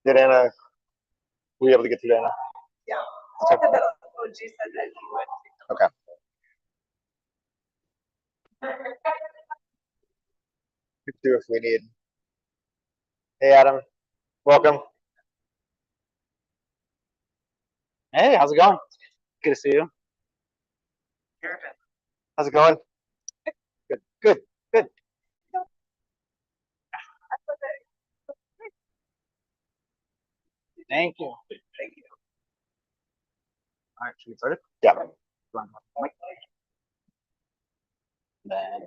Did Anna, were you able to get through Anna? Yeah. Okay. OG said that he would. Okay. Could do if we need. Hey, Adam. Welcome. Hey, how's it going? Good to see you. How's it going? Good, good, good. Thank you. Thank you. All right, should we get started? Yeah. Then.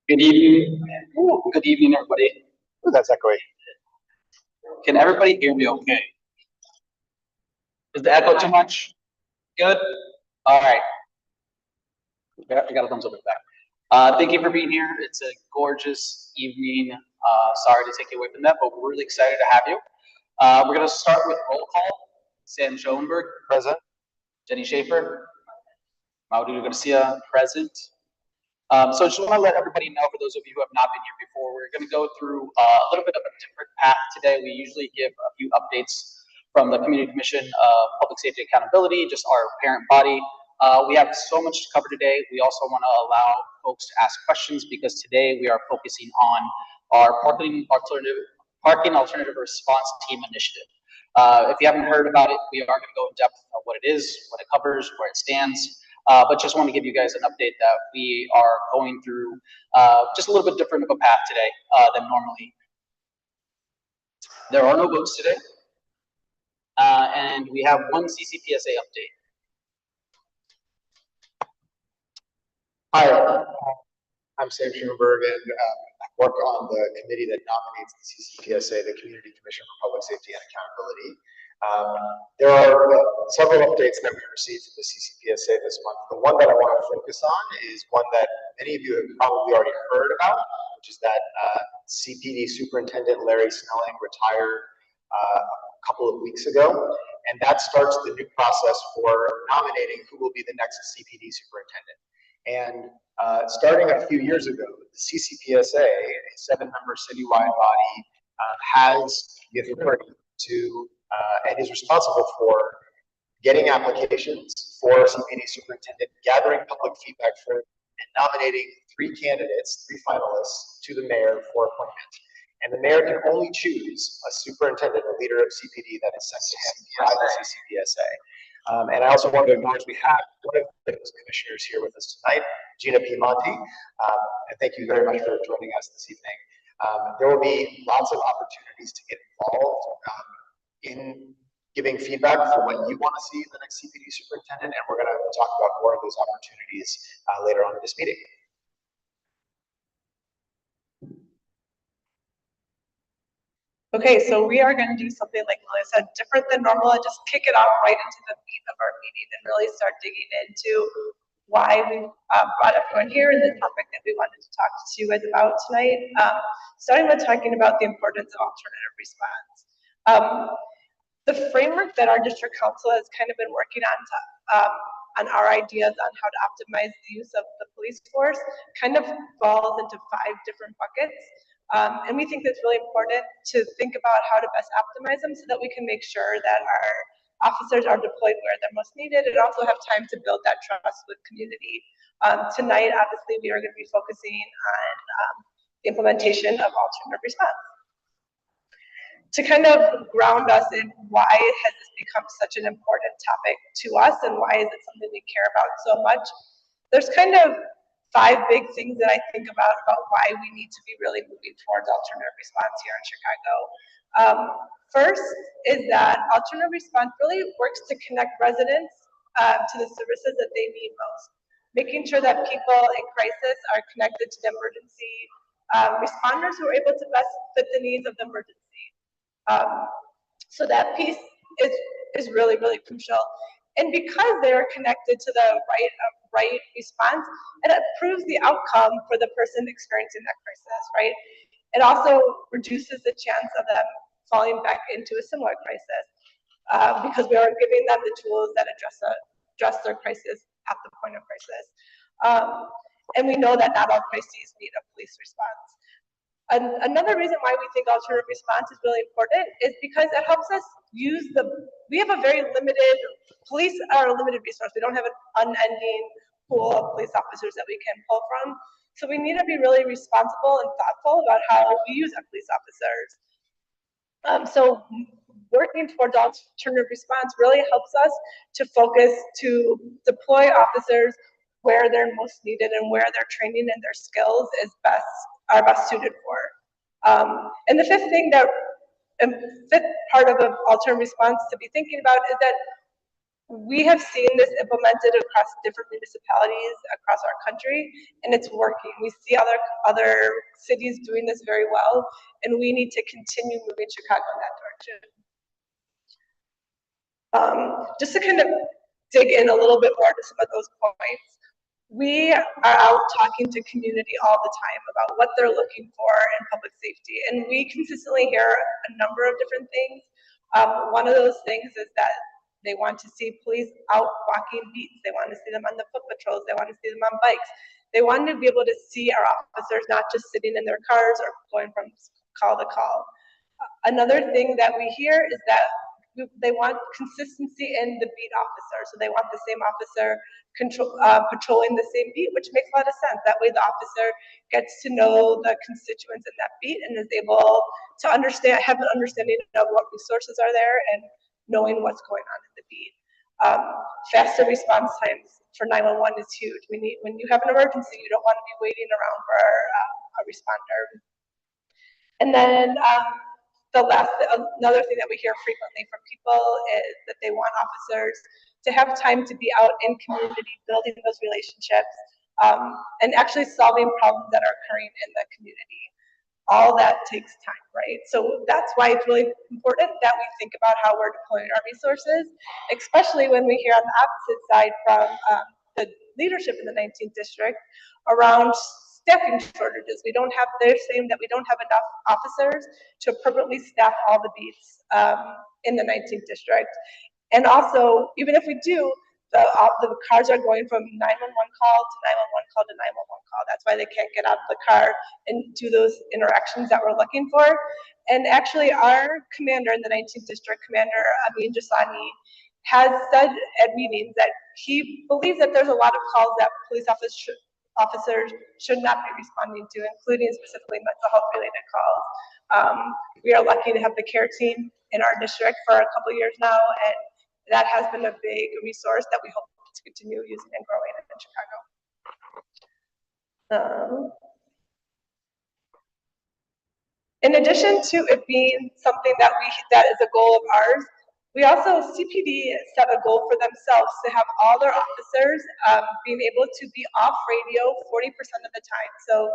Good evening. Good evening, everybody. Ooh, that's echoey. Can everybody hear me okay? Is the echo too much? Good? All right. I got a thumbs up in the back. Thank you for being here. It's a gorgeous evening. Sorry to take you away from that, but we're really excited to have you. We're going to start with roll call. Sam Schoenberg, present. Jenny Schaefer. Maudie Garcia, present. So I just want to let everybody know, for those of you who have not been here before, we're going to go through a little bit of a different path today. We usually give a few updates from the Community Commission of Public Safety Accountability, just our parent body. We have so much to cover today. We also want to allow folks to ask questions because today we are focusing on our parking alternative response team initiative. If you haven't heard about it, we are going to go in depth on what it is, what it covers, where it stands. But just want to give you guys an update that we are going through just a little bit different of a path today than normally. There are no votes today, and we have one CCPSA update. Hi, I'm Sam Schoenberg, and I work on the committee that nominates the CCPSA, the Community Commission for Public Safety and Accountability. There are several updates that we received from the CCPSA this month. The one that I want to focus on is one that many of you have probably already heard about, which is that CPD Superintendent Larry Snelling retired a couple of weeks ago, and that starts the new process for nominating who will be the next CPD superintendent. And starting a few years ago, the CCPSA, a 7-member citywide body, has the authority to and is responsible for getting applications for CPD superintendent, gathering public feedback for it, and nominating 3 candidates, 3 finalists to the mayor for appointment. And the mayor can only choose a superintendent, a leader of CPD that is sent to him by the CCPSA. And I also want to acknowledge we have one of those commissioners here with us tonight, Gina Piemonte. And thank you very much for joining us this evening. There will be lots of opportunities to get involved in giving feedback for what you want to see in the next CPD superintendent, and we're going to talk about more of those opportunities later on in this meeting. Okay, so we are going to do something, like Lily said, different than normal, and just kick it off right into the meat of our meeting and really start digging into why we brought everyone here and the topic that we wanted to talk to you guys about tonight. Starting with talking about the importance of alternative response. The framework that our district council has kind of been working on our ideas on how to optimize the use of the police force kind of falls into 5 different buckets. And we think it's really important to think about how to best optimize them so that we can make sure that our officers are deployed where they're most needed and also have time to build that trust with community. Tonight, obviously, we are going to be focusing on the implementation of alternative response. To kind of ground us in why has this become such an important topic to us and why is it something we care about so much, there's kind of 5 big things that I think about why we need to be really moving towards alternative response here in Chicago. First is that alternative response really works to connect residents to the services that they need most, making sure that people in crisis are connected to the emergency responders who are able to best fit the needs of the emergency. So that piece is really, really crucial. And because they are connected to the right response, it improves the outcome for the person experiencing that crisis, right? It also reduces the chance of them falling back into a similar crisis. because we are giving them the tools that address their crisis at the point of crisis. And we know that not all crises need a police response. Another reason why we think alternative response is really important is because it helps us use we have a very limited, police are a limited resource. We don't have an unending pool of police officers that we can pull from. So we need to be really responsible and thoughtful about how we use our police officers. So working towards alternative response really helps us to focus to deploy officers where they're most needed and where their training and their skills are best suited for. And the fifth part of an alternative response to be thinking about is that we have seen this implemented across different municipalities across our country, and it's working. We see other cities doing this very well, and we need to continue moving Chicago in that direction. Just to kind of dig in a little bit more to some of those points, we are out talking to community all the time about what they're looking for in public safety, and we consistently hear a number of different things. One of those things is that they want to see police out walking beats. They want to see them on the foot patrols. They want to see them on bikes. They want to be able to see our officers not just sitting in their cars or going from call to call. Another thing that we hear is that they want consistency in the beat officer. So they want the same officer patrolling the same beat, which makes a lot of sense. That way the officer gets to know the constituents in that beat and is able to have an understanding of what resources are there and knowing what's going on in the beat. Faster response times for 911 is huge. When you have an emergency, you don't want to be waiting around for a responder. And then another thing that we hear frequently from people is that they want officers to have time to be out in community, building those relationships, and actually solving problems that are occurring in the community. All that takes time, right? So that's why it's really important that we think about how we're deploying our resources, especially when we hear on the opposite side from the leadership in the 19th district around staffing shortages. They're saying that we don't have enough officers to appropriately staff all the beats in the 19th district. And also, even if we do, the cars are going from 911 call to 911 call to 911 call. That's why they can't get out of the car and do those interactions that we're looking for. And actually, our commander in the 19th district, Commander Amin Jasani, has said at meetings that he believes that there's a lot of calls that police officers should not be responding to, including specifically mental health related calls. We are lucky to have the care team in our district for a couple years now, and that has been a big resource that we hope to continue using and growing in Chicago. In addition to it being something that is a goal of ours, we also, CPD set a goal for themselves to have all their officers being able to be off radio 40% of the time. So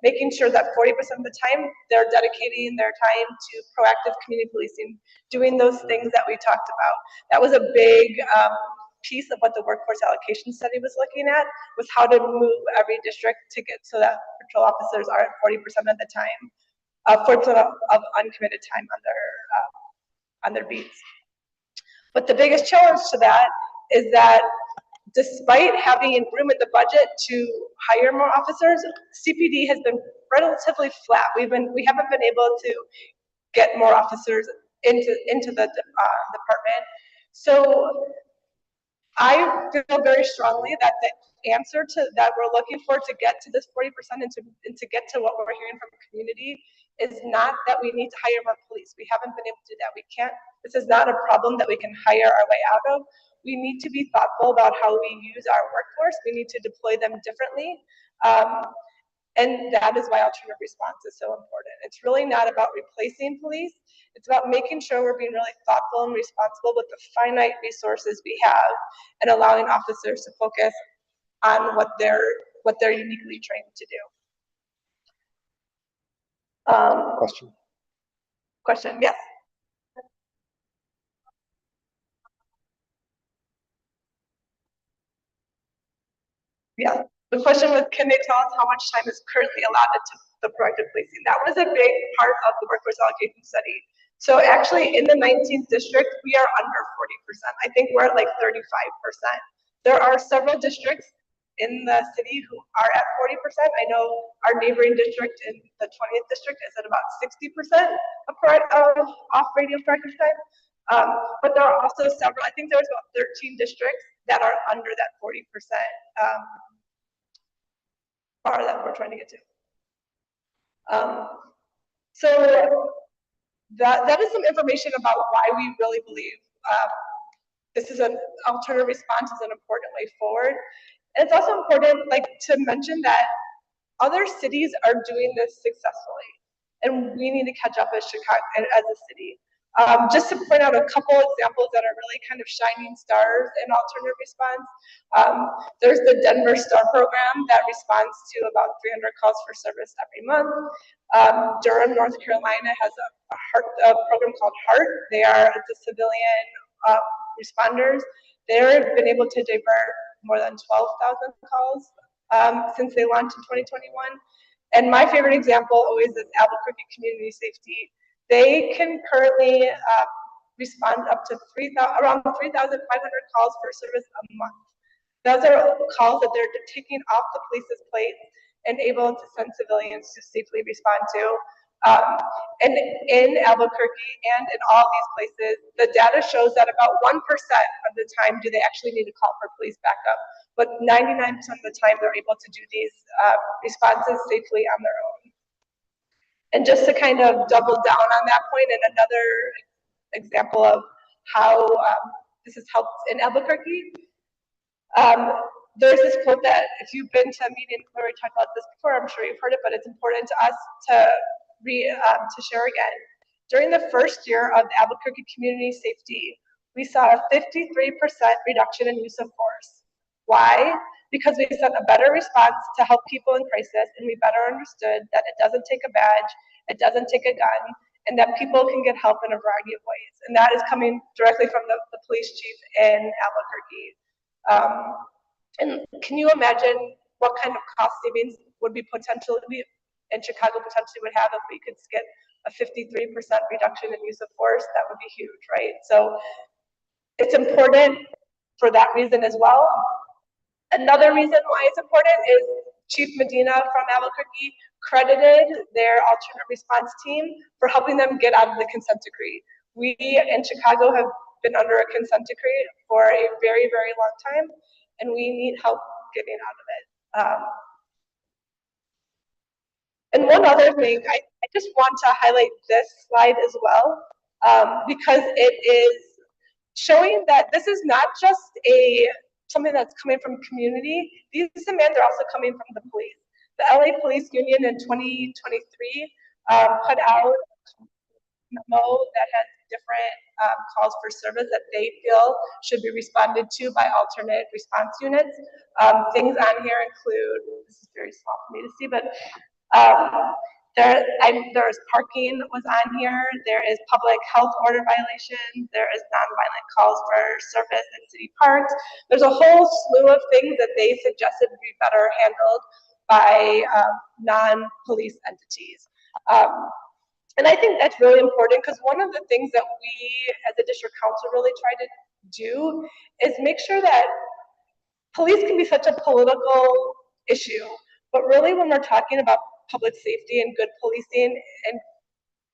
making sure that 40% of the time they're dedicating their time to proactive community policing, doing those things that we talked about. That was a big piece of what the workforce allocation study was looking at, was how to move every district to get so that patrol officers are at 40% of the time, 40% of uncommitted time on their beats. But the biggest challenge to that is that despite having room in the budget to hire more officers, CPD has been relatively flat. We haven't been able to get more officers into the department. So I feel very strongly that the answer that we're looking for to get to this 40% and to get to what we're hearing from the community is not that we need to hire more police. We haven't been able to do that. This is not a problem that we can hire our way out of. We need to be thoughtful about how we use our workforce. We need to deploy them differently. And that is why alternative response is so important. It's really not about replacing police. It's about making sure we're being really thoughtful and responsible with the finite resources we have and allowing officers to focus on what they're uniquely trained to do. Question, yes. Yeah, the question was, can they tell us how much time is currently allotted to the proactive policing? That was a big part of the workforce allocation study. So actually in the 19th district, we are under 40%. I think we're at like 35%. There are several districts in the city who are at 40%. I know our neighboring district in the 20th district is at about 60% of off-radio practice time. But there are also several, I think there's about 13 districts that are under that 40% bar that we're trying to get to. So that is some information about why we really believe this is an alternative response is an important way forward. And it's also important, like, to mention that other cities are doing this successfully, and we need to catch up as Chicago as a city. Just to point out a couple examples that are really kind of shining stars in alternative response. There's the Denver Star program that responds to about 300 calls for service every month. Durham, North Carolina has a program called HEART. It's a civilian responders. They've been able to divert more than 12,000 calls since they launched in 2021. And my favorite example always is Albuquerque Community Safety. They can currently respond up to around 3,500 calls for service a month. Those are calls that they're taking off the police's plates and able to send civilians to safely respond to. And in Albuquerque and in all these places, the data shows that about 1% of the time do they actually need to call for police backup, but 99% of the time they're able to do these responses safely on their own. And just to kind of double down on that point, and another example of how this has helped in Albuquerque, there's this quote that if you've been to a meeting where we talked about this before, I'm sure you've heard it, but it's important to us to share again. During the first year of Albuquerque Community Safety, we saw a 53% reduction in use of force. Why? Because we sent a better response to help people in crisis, and we better understood that it doesn't take a badge, it doesn't take a gun, and that people can get help in a variety of ways. And that is coming directly from the police chief in Albuquerque. And can you imagine what kind of cost savings would be potentially in Chicago potentially would have if we could get a 53% reduction in use of force? That would be huge, right? So it's important for that reason as well. Another reason why it's important is Chief Medina from Albuquerque credited their alternate response team for helping them get out of the consent decree. We in Chicago have been under a consent decree for a very, very long time, and we need help getting out of it. And one other thing, I just want to highlight this slide as well, because it is showing that this is not just something that's coming from community. These demands are also coming from the police. The LA Police Union in 2023 put out a memo that has different calls for service that they feel should be responded to by alternate response units. Things on here include, this is very small for me to see, but there's parking was on here, there is public health order violations, there is nonviolent calls for service in city parks. There's a whole slew of things that they suggested would be better handled by non-police entities. And I think that's really important because one of the things that we as a district council really try to do is make sure that police can be such a political issue, but really when we're talking about public safety and good policing and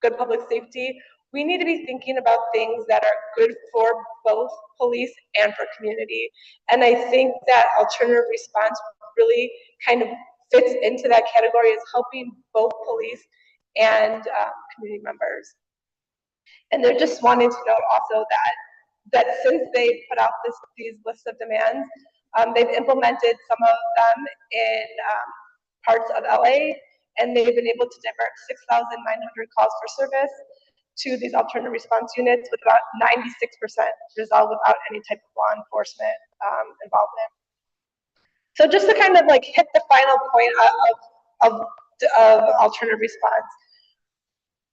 good public safety, we need to be thinking about things that are good for both police and for community. And I think that alternative response really kind of fits into that category as helping both police and community members. And they're just wanting to note also that since they put out these lists of demands, they've implemented some of them in parts of LA, and they've been able to divert 6,900 calls for service to these alternative response units with about 96% resolved without any type of law enforcement involvement. So just to kind of like hit the final point of alternative response,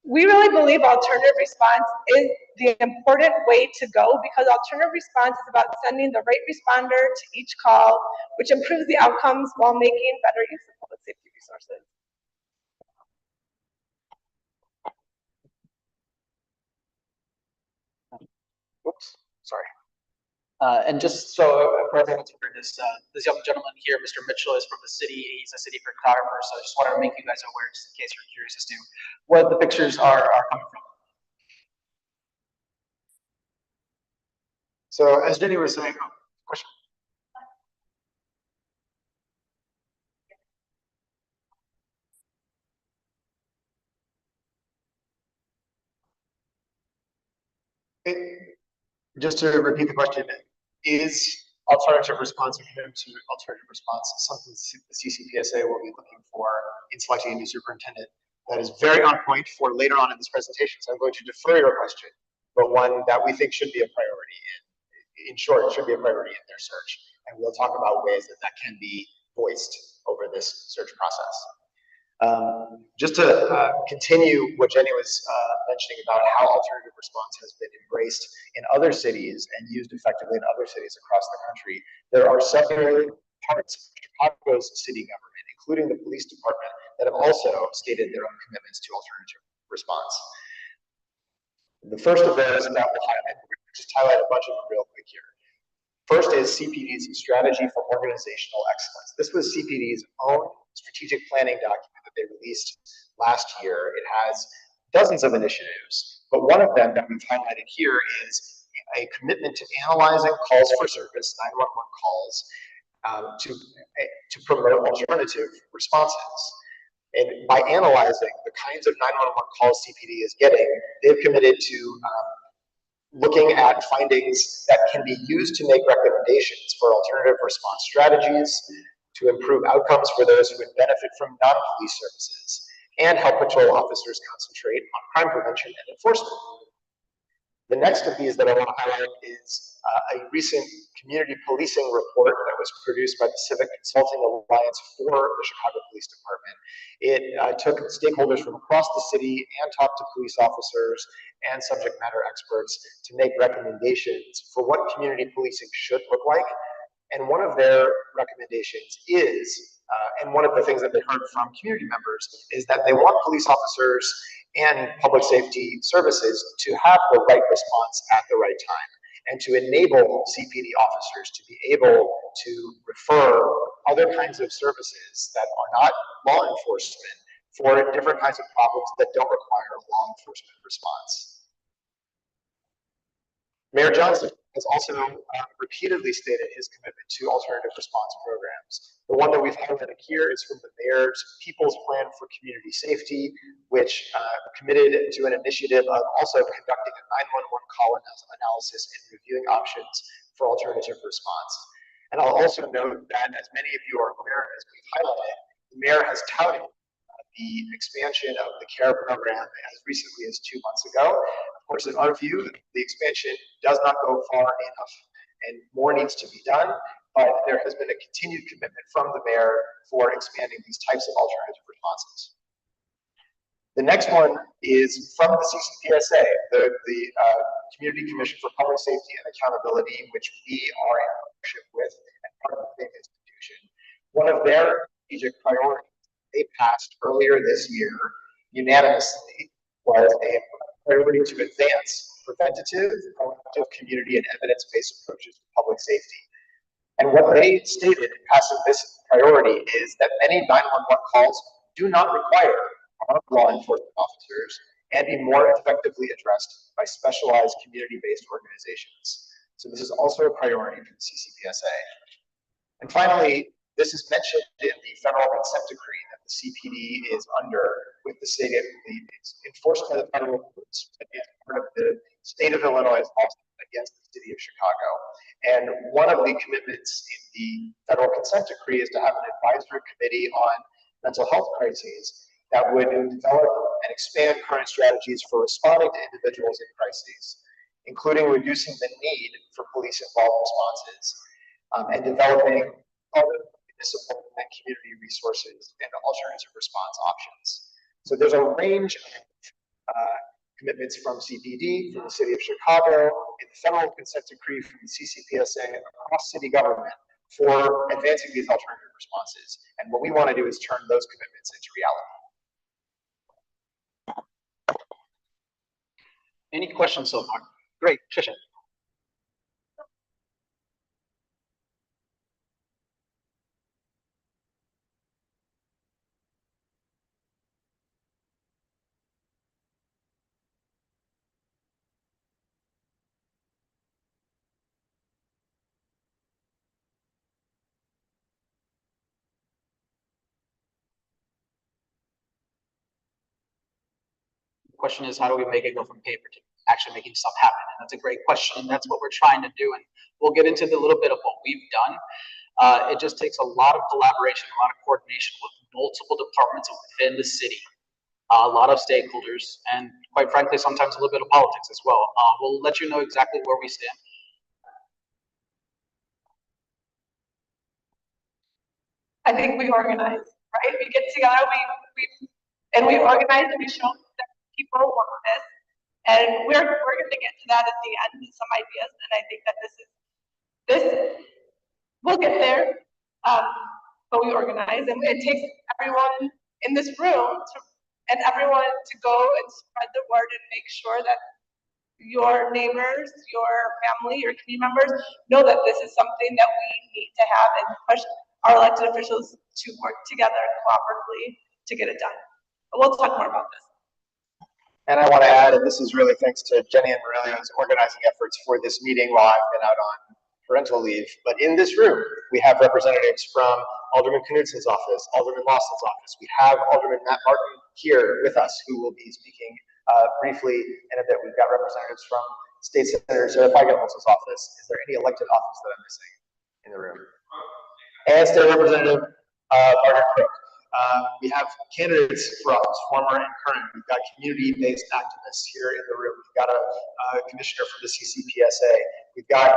we really believe alternative response is the important way to go because alternative response is about sending the right responder to each call, which improves the outcomes while making better use of public safety resources. Oops, sorry. And just so for everyone to hear this, this young gentleman here, Mr. Mitchell, is from the city. He's a city photographer. So I just wanted to make you guys aware, just in case you're curious as to what the pictures are coming from. So as Jenny was saying, question. Just to repeat the question, is alternative response akin to alternative response something the CCPSA will be looking for in selecting a new superintendent? That is very on point for later on in this presentation. So I'm going to defer your question, but one that we think should be a priority. In short, it should be a priority in their search. And we'll talk about ways that that can be voiced over this search process. Just to continue what Jenny was mentioning about how alternative response has been embraced in other cities and used effectively in other cities across the country, there are several parts of Chicago's city government, including the police department, that have also stated their own commitments to alternative response. The first of those that we'll highlight, just highlight a bunch of them real quick here. First is CPD's Strategy for Organizational Excellence. This was CPD's own strategic planning document that they released last year. It has dozens of initiatives, but one of them that we've highlighted here is a commitment to analyzing calls for service, 911 calls, to promote alternative responses. And by analyzing the kinds of 911 calls CPD is getting, they've committed to looking at findings that can be used to make recommendations for alternative response strategies, to improve outcomes for those who would benefit from non-police services, and help patrol officers concentrate on crime prevention and enforcement. The next of these that I want to highlight is a recent community policing report that was produced by the Civic Consulting Alliance for the Chicago Police Department. It took stakeholders from across the city and talked to police officers and subject matter experts to make recommendations for what community policing should look like. And one of their recommendations is, and one of the things that they heard from community members, is that they want police officers and public safety services to have the right response at the right time, and to enable CPD officers to be able to refer other kinds of services that are not law enforcement for different kinds of problems that don't require a law enforcement response. Mayor Johnson has also repeatedly stated his commitment to alternative response programs. The one that we've highlighted here is from the mayor's People's Plan for Community Safety, which committed to an initiative of also conducting a 911 call analysis and reviewing options for alternative response. And I'll also note that, as many of you are aware, as we've highlighted, the mayor has touted the expansion of the CARE program as recently as 2 months ago. Of course, in our view, the expansion does not go far enough and more needs to be done, but there has been a continued commitment from the mayor for expanding these types of alternative responses. The next one is from the CCPSA, the Community Commission for Public Safety and Accountability, which we are in partnership with and part of the same institution. One of their strategic priorities they passed earlier this year unanimously was a priority to advance preventative, proactive community and evidence-based approaches to public safety. And what they stated in passing this priority is that many 911 calls do not require armed law enforcement officers and be more effectively addressed by specialized community-based organizations. So this is also a priority for the CCPSA. And finally, this is mentioned in the federal consent decree that the CPD is under with the state of it's enforced by the federal courts, but it's part of the state of Illinois' lawsuit against the city of Chicago. And one of the commitments in the federal consent decree is to have an advisory committee on mental health crises that would develop and expand current strategies for responding to individuals in crises, including reducing the need for police-involved responses and developing other municipal and community resources and alternative response options. So there's a range of commitments from CPD, from the city of Chicago, in the federal consent decree from the CCPSA, across city government for advancing these alternative responses. And what we want to do is turn those commitments into reality. Any questions so far? Great, Trisha. question is, how do we make it go from paper to actually making stuff happen? And that's a great question, and that's what we're trying to do. And we'll get into the little bit of what we've done. It just takes a lot of collaboration, a lot of coordination with multiple departments within the city, a lot of stakeholders, and quite frankly, sometimes a little bit of politics as well. We'll let you know exactly where we stand. I think we organize, right? We get together, we organize, and we show that people want this, and we're going to get to that at the end with some ideas. And I think that this we'll get there, but we organize, and it takes everyone in this room and everyone to go and spread the word and make sure that your neighbors, your family, your community members know that this is something that we need to have, and push our elected officials to work together cooperatively to get it done. But we'll talk more about this. And I want to add, and this is really thanks to Jenny and Morelio's organizing efforts for this meeting while I've been out on parental leave. But in this room, we have representatives from Alderman Knudson's office, Alderman Lawson's office. We have Alderman Matt Martin here with us, who will be speaking briefly in a bit. We've got representatives from State Senator Sarah Feigelholz's office. Is there any elected office that I'm missing in the room? And State Representative Margaret Crook. We have candidates for office, former and current. We've got community-based activists here in the room. We've got a commissioner from the CCPSA. We've got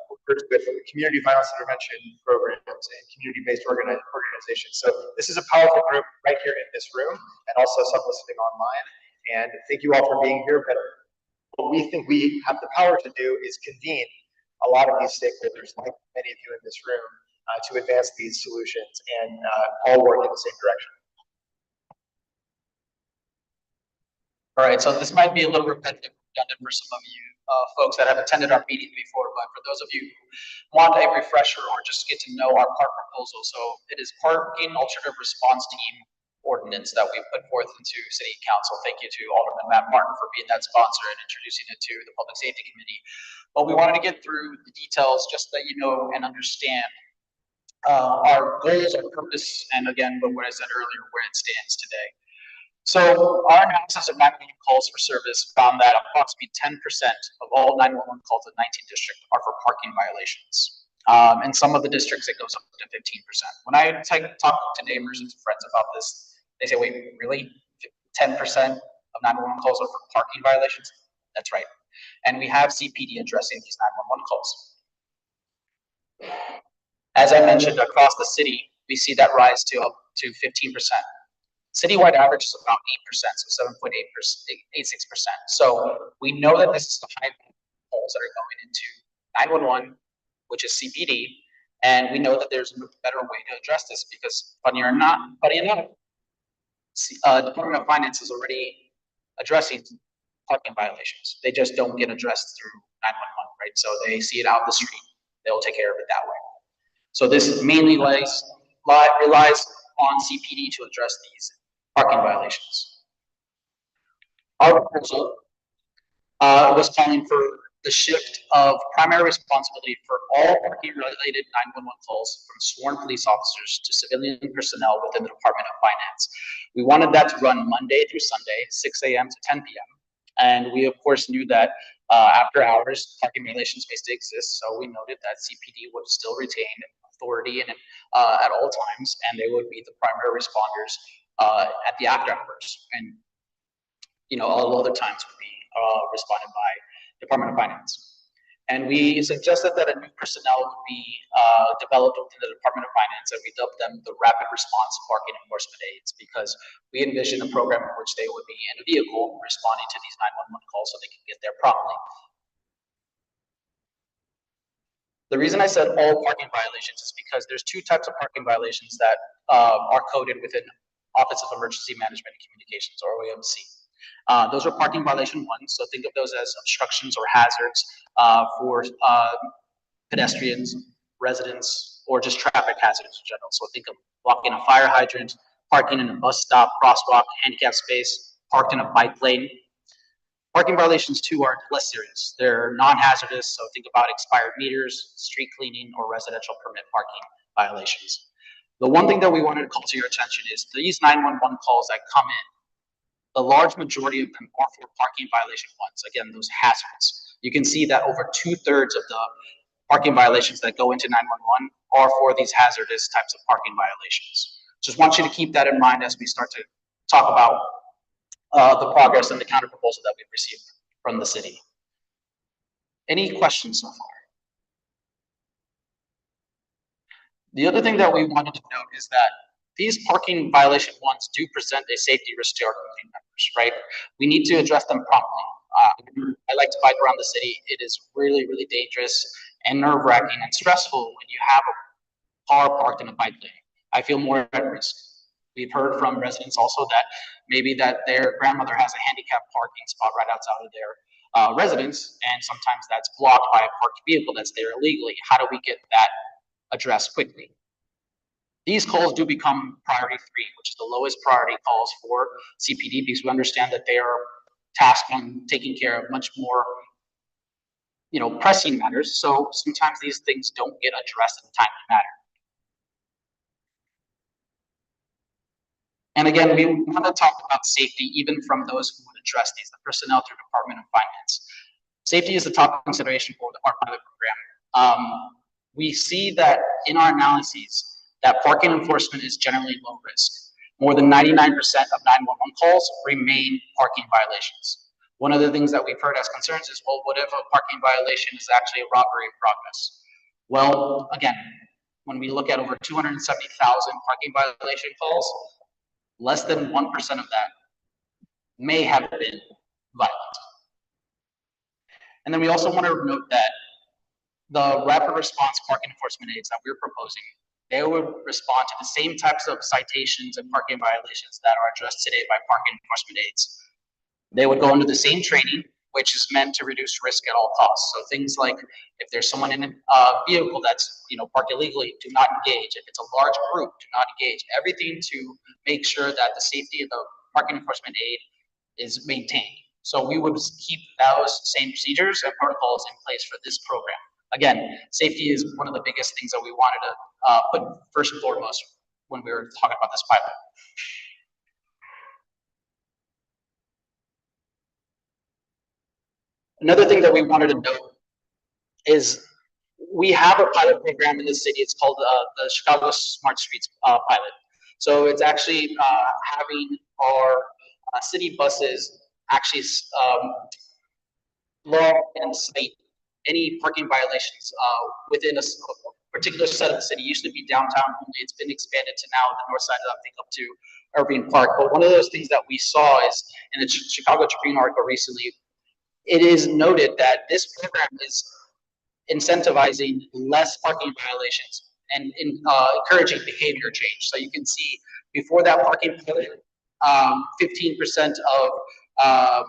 workers with community violence intervention programs and community-based organizations. So this is a powerful group right here in this room, and also some listening online. And thank you all for being here. But what we think we have the power to do is convene a lot of these stakeholders, like many of you in this room, to advance these solutions and all work in the same direction. All right, so this might be a little repetitive, redundant for some of you folks that have attended our meeting before, but for those of you who want a refresher or just get to know our park proposal, so it is Parking Alternative Response Team ordinance that we put forth into City Council. Thank you to Alderman Matt Martin for being that sponsor and introducing it to the Public Safety Committee. But we wanted to get through the details just so that you know and understand our goals, our purpose, and again, what I said earlier, where it stands today. So our analysis of 911 calls for service found that approximately 10% of all 911 calls in 19 districts are for parking violations. In some of the districts, it goes up to 15%. When I talk to neighbors and friends about this, they say, wait, really? 10% of 911 calls are for parking violations? That's right. And we have CPD addressing these 911 calls. As I mentioned, across the city, we see that rise to up to 15%. Citywide average is about 8%, so 7.86%. So we know that this is the high calls that are going into 911, which is CPD, and we know that there's a better way to address this because, funny enough, Department of Finance is already addressing parking violations. They just don't get addressed through 911, right? So they see it out the street, they'll take care of it that way. So this mainly relies on CPD to address these parking violations. Our proposal was calling for the shift of primary responsibility for all parking-related 911 calls from sworn police officers to civilian personnel within the Department of Finance. We wanted that to run Monday through Sunday, 6 a.m. to 10 p.m. And we, of course, knew that after hours, parking violations may still exist. So we noted that CPD would still retain authority and at all times, and they would be the primary responders at the after hours. And, all other times would be responded by Department of Finance. And we suggested that a new personnel would be developed within the Department of Finance, and we dubbed them the Rapid Response Parking Enforcement Aides, because we envisioned a program in which they would be in a vehicle responding to these 911 calls so they can get there promptly. The reason I said all parking violations is because there's two types of parking violations that are coded within Office of Emergency Management and Communications, or OEMC. Those are parking violation 1, so think of those as obstructions or hazards for pedestrians, residents, or just traffic hazards in general. So think of blocking a fire hydrant, parking in a bus stop, crosswalk, handicap space, parked in a bike lane. Parking violations 2 are less serious. They're non-hazardous, so think about expired meters, street cleaning, or residential permit parking violations. The one thing that we wanted to call to your attention is these 911 calls that come in, The large majority of them are for parking violation ones. Again, those hazards. You can see that over 2/3 of the parking violations that go into 911 are for these hazardous types of parking violations. Just want you to keep that in mind as we start to talk about the progress and the counter proposal that we've received from the city. Any questions so far? The other thing that we wanted to note is that these parking violation ones do present a safety risk to our community members, right? We need to address them promptly. I like to bike around the city. It is really, really dangerous and nerve-wracking and stressful when you have a car parked in a bike lane. I feel more at risk. We've heard from residents also that maybe that their grandmother has a handicapped parking spot right outside of their residence, and sometimes that's blocked by a parked vehicle that's there illegally. How do we get that addressed quickly? These calls do become priority 3, which is the lowest priority calls for CPD, because we understand that they are tasked on taking care of much more, pressing matters. So sometimes these things don't get addressed in a timely manner. And again, we want to talk about safety even from those who would address these, the personnel through Department of Finance. Safety is the top consideration for our pilot program. We see that in our analyses that parking enforcement is generally low risk. More than 99% of 911 calls remain parking violations. One of the things that we've heard as concerns is, well, what if a parking violation is actually a robbery in progress? Well, again, when we look at over 270,000 parking violation calls, less than 1% of that may have been violent. And then we also want to note that the rapid response parking enforcement aids that we're proposing, they would respond to the same types of citations and parking violations that are addressed today by parking enforcement aids. They would go into the same training, which is meant to reduce risk at all costs. So things like if there's someone in a vehicle that's parked illegally, do not engage. If it's a large group, do not engage. Everything to make sure that the safety of the parking enforcement aid is maintained. So we would keep those same procedures and protocols in place for this program. Again, safety is one of the biggest things that we wanted to put first and foremost when we were talking about this pilot. Another thing that we wanted to note is we have a pilot program in the city. It's called the Chicago Smart Streets pilot. So it's actually having our city buses actually log and cite any parking violations within a particular set of the city. It used to be downtown only. It's been expanded to now the north side, I think, up to Irving Park. But one of those things that we saw is in the Chicago Tribune article recently, it is noted that this program is incentivizing less parking violations and encouraging behavior change. So you can see before that parking pilot, 15% of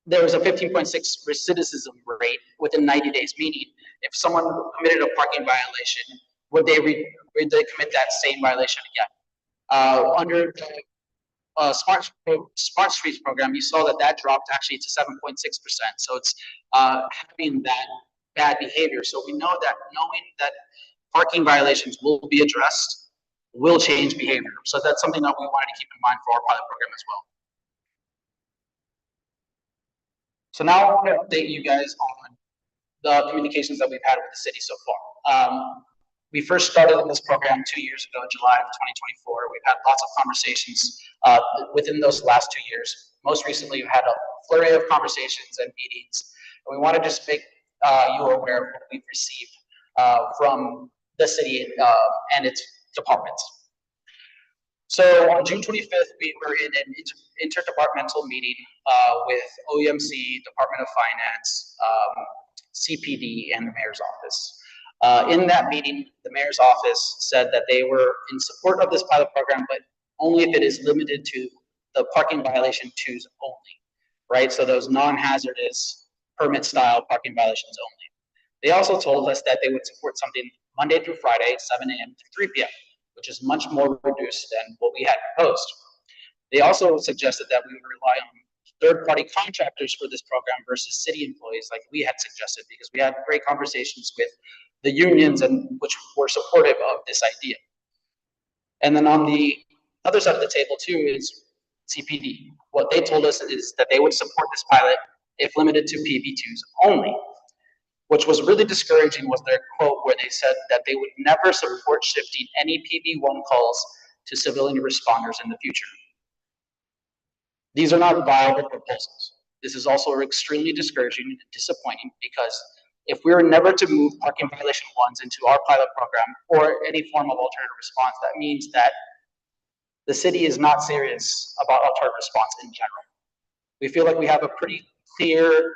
there was a 15.6 recidivism rate within 90 days, meaning if someone committed a parking violation, would they commit that same violation again? Under the Smart Streets program, you saw that dropped actually to 7.6%. So it's having that bad behavior. So we know that knowing that parking violations will be addressed will change behavior. So that's something that we wanted to keep in mind for our pilot program as well. So now I want to update you guys on the communications that we've had with the city so far. We first started on this program 2 years ago, July of 2024. We've had lots of conversations within those last 2 years. Most recently, we've had a flurry of conversations and meetings. And we want to just make you aware of what we've received from the city and its departments. So on June 25th, we were in an interdepartmental meeting with OEMC, Department of Finance, CPD, and the mayor's office. In that meeting, the mayor's office said that they were in support of this pilot program, but only if it is limited to the parking violation 2s only, right? So those non-hazardous permit-style parking violations only. They also told us that they would support something Monday through Friday, 7 a.m. to 3 p.m., which is much more reduced than what we had proposed. They also suggested that we would rely on third-party contractors for this program versus city employees like we had suggested, because we had great conversations with the unions and which were supportive of this idea. And then on the other side of the table too is CPD. What they told us is that they would support this pilot if limited to PB2s only, which was really discouraging was their quote where they said that they would never support shifting any PB1 calls to civilian responders in the future. These are not viable proposals. This is also extremely discouraging and disappointing because if we were never to move parking violation ones into our pilot program or any form of alternative response, that means that the city is not serious about alternative response in general. We feel like we have a pretty clear,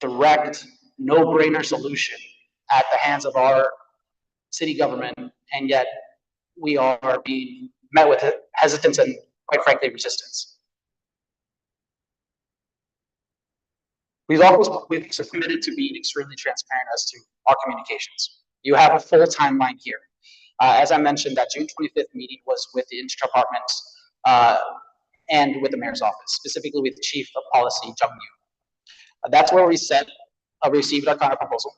direct, no-brainer solution at the hands of our city government, and yet we are being met with hesitance and, quite frankly, resistance. We've also committed to being extremely transparent as to our communications. You have a full timeline here. As I mentioned, that June 25th meeting was with the interdepartment and with the mayor's office, specifically with Chief of Policy, Jung Yu. That's where we received our counter proposal.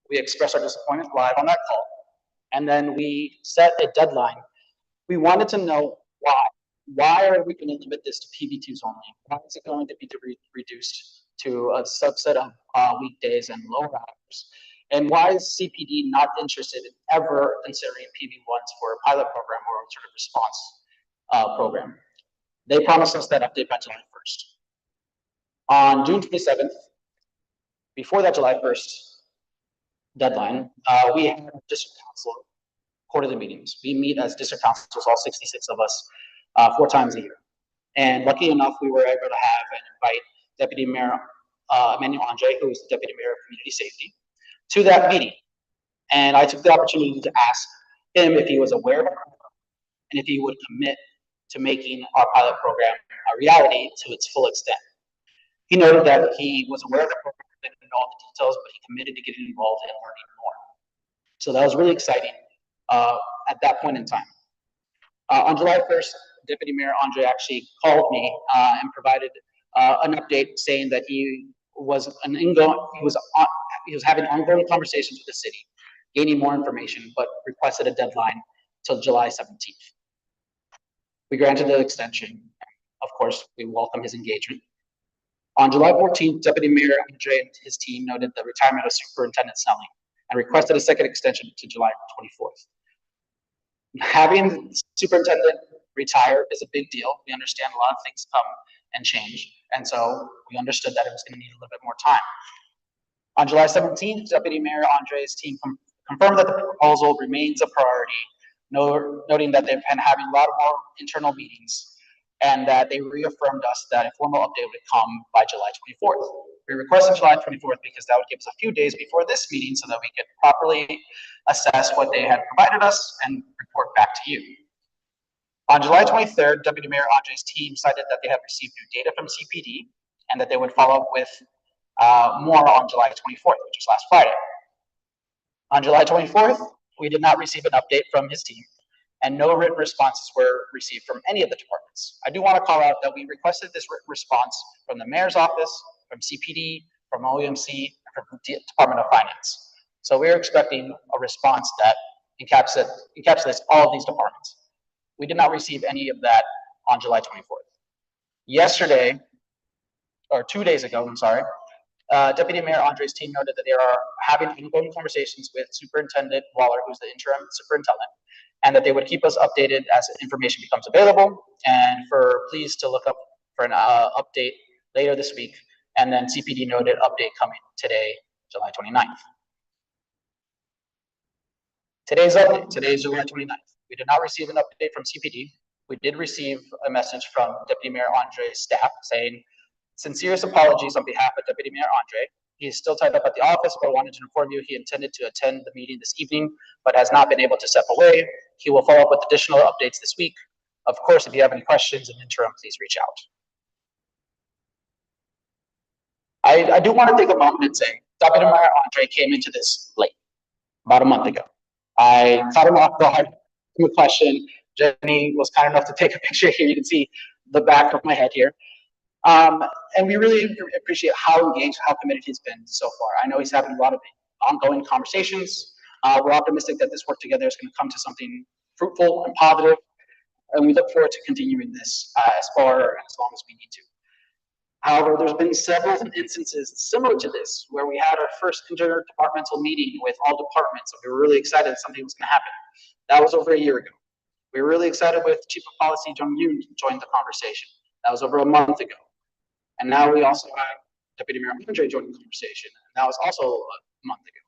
We expressed our disappointment live on that call, and then we set a deadline. We wanted to know why. Why are we going to limit this to PB2s only? Why is it going to be reduced to a subset of weekdays and lower hours? And why is CPD not interested in ever considering PB1s for a pilot program or alternative response program? They promised us that update by July 1st. On June 27th, before that July 1st deadline, we had district council quarterly meetings. We meet as district councils, all 66 of us, 4 times a year. And lucky enough, we were able to have and invite Deputy Mayor Emmanuel Andre, who is the Deputy Mayor of Community Safety, to that meeting. And I took the opportunity to ask him if he was aware of it and if he would commit to making our pilot program a reality to its full extent. He noted that he was aware of the program, didn't know all the details, but he committed to getting involved and learning more. So that was really exciting at that point in time. On July 1st, Deputy Mayor Andre actually called me and provided an update saying that he was having ongoing conversations with the city, gaining more information, but requested a deadline till July 17th. We granted the extension. Of course, we welcome his engagement. On July 14th, Deputy Mayor Andre and his team noted the retirement of Superintendent Snelling and requested a second extension to July 24th. Having superintendent retire is a big deal. We understand a lot of things come and change, and so we understood that it was going to need a little bit more time. On July 17th, Deputy Mayor Andre's team confirmed that the proposal remains a priority, noting that they've been having a lot more internal meetings and that they reaffirmed us that a formal update would come by July 24th. We requested July 24th because that would give us a few days before this meeting so that we could properly assess what they had provided us and report back to you. On July 23rd, Deputy Mayor Andre's team cited that they had received new data from CPD and that they would follow up with more on July 24th, which was last Friday. On July 24th, we did not receive an update from his team, and no written responses were received from any of the departments. I do want to call out that we requested this written response from the mayor's office, from CPD, from OEMC, and from the Department of Finance. So we're expecting a response that encapsulates all of these departments. We did not receive any of that on July 24th. Yesterday, or 2 days ago, I'm sorry, Deputy Mayor Andre's team noted that they are having ongoing conversations with Superintendent Waller, who's the interim superintendent, and that they would keep us updated as information becomes available, and please to look up for an update later this week. And then CPD noted update coming today, July 29th. Today's update, today is July 29th. We did not receive an update from CPD. We did receive a message from Deputy Mayor Andre's staff saying, sincerest apologies on behalf of Deputy Mayor Andre. He is still tied up at the office, but wanted to inform you he intended to attend the meeting this evening, but has not been able to step away. He will follow up with additional updates this week. Of course, if you have any questions in the interim, please reach out. I do want to take a moment and say, Deputy Mayor Andre came into this late, about a month ago. I caught him off guard with a question. Jenny was kind enough to take a picture here. You can see the back of my head here. And we really appreciate how engaged, how committed he's been so far. I know he's having a lot of ongoing conversations. We're optimistic that this work together is going to come to something fruitful and positive. and we look forward to continuing this as far and as long as we need to. However, there's been several instances similar to this where we had our first interdepartmental meeting with all departments, and we were really excited that something was going to happen. That was over a year ago. We were really excited with Chief of Policy Jung Yoon joined the conversation. That was over a month ago. And now we also have Deputy Mayor Andre joining the conversation, and that was also a month ago.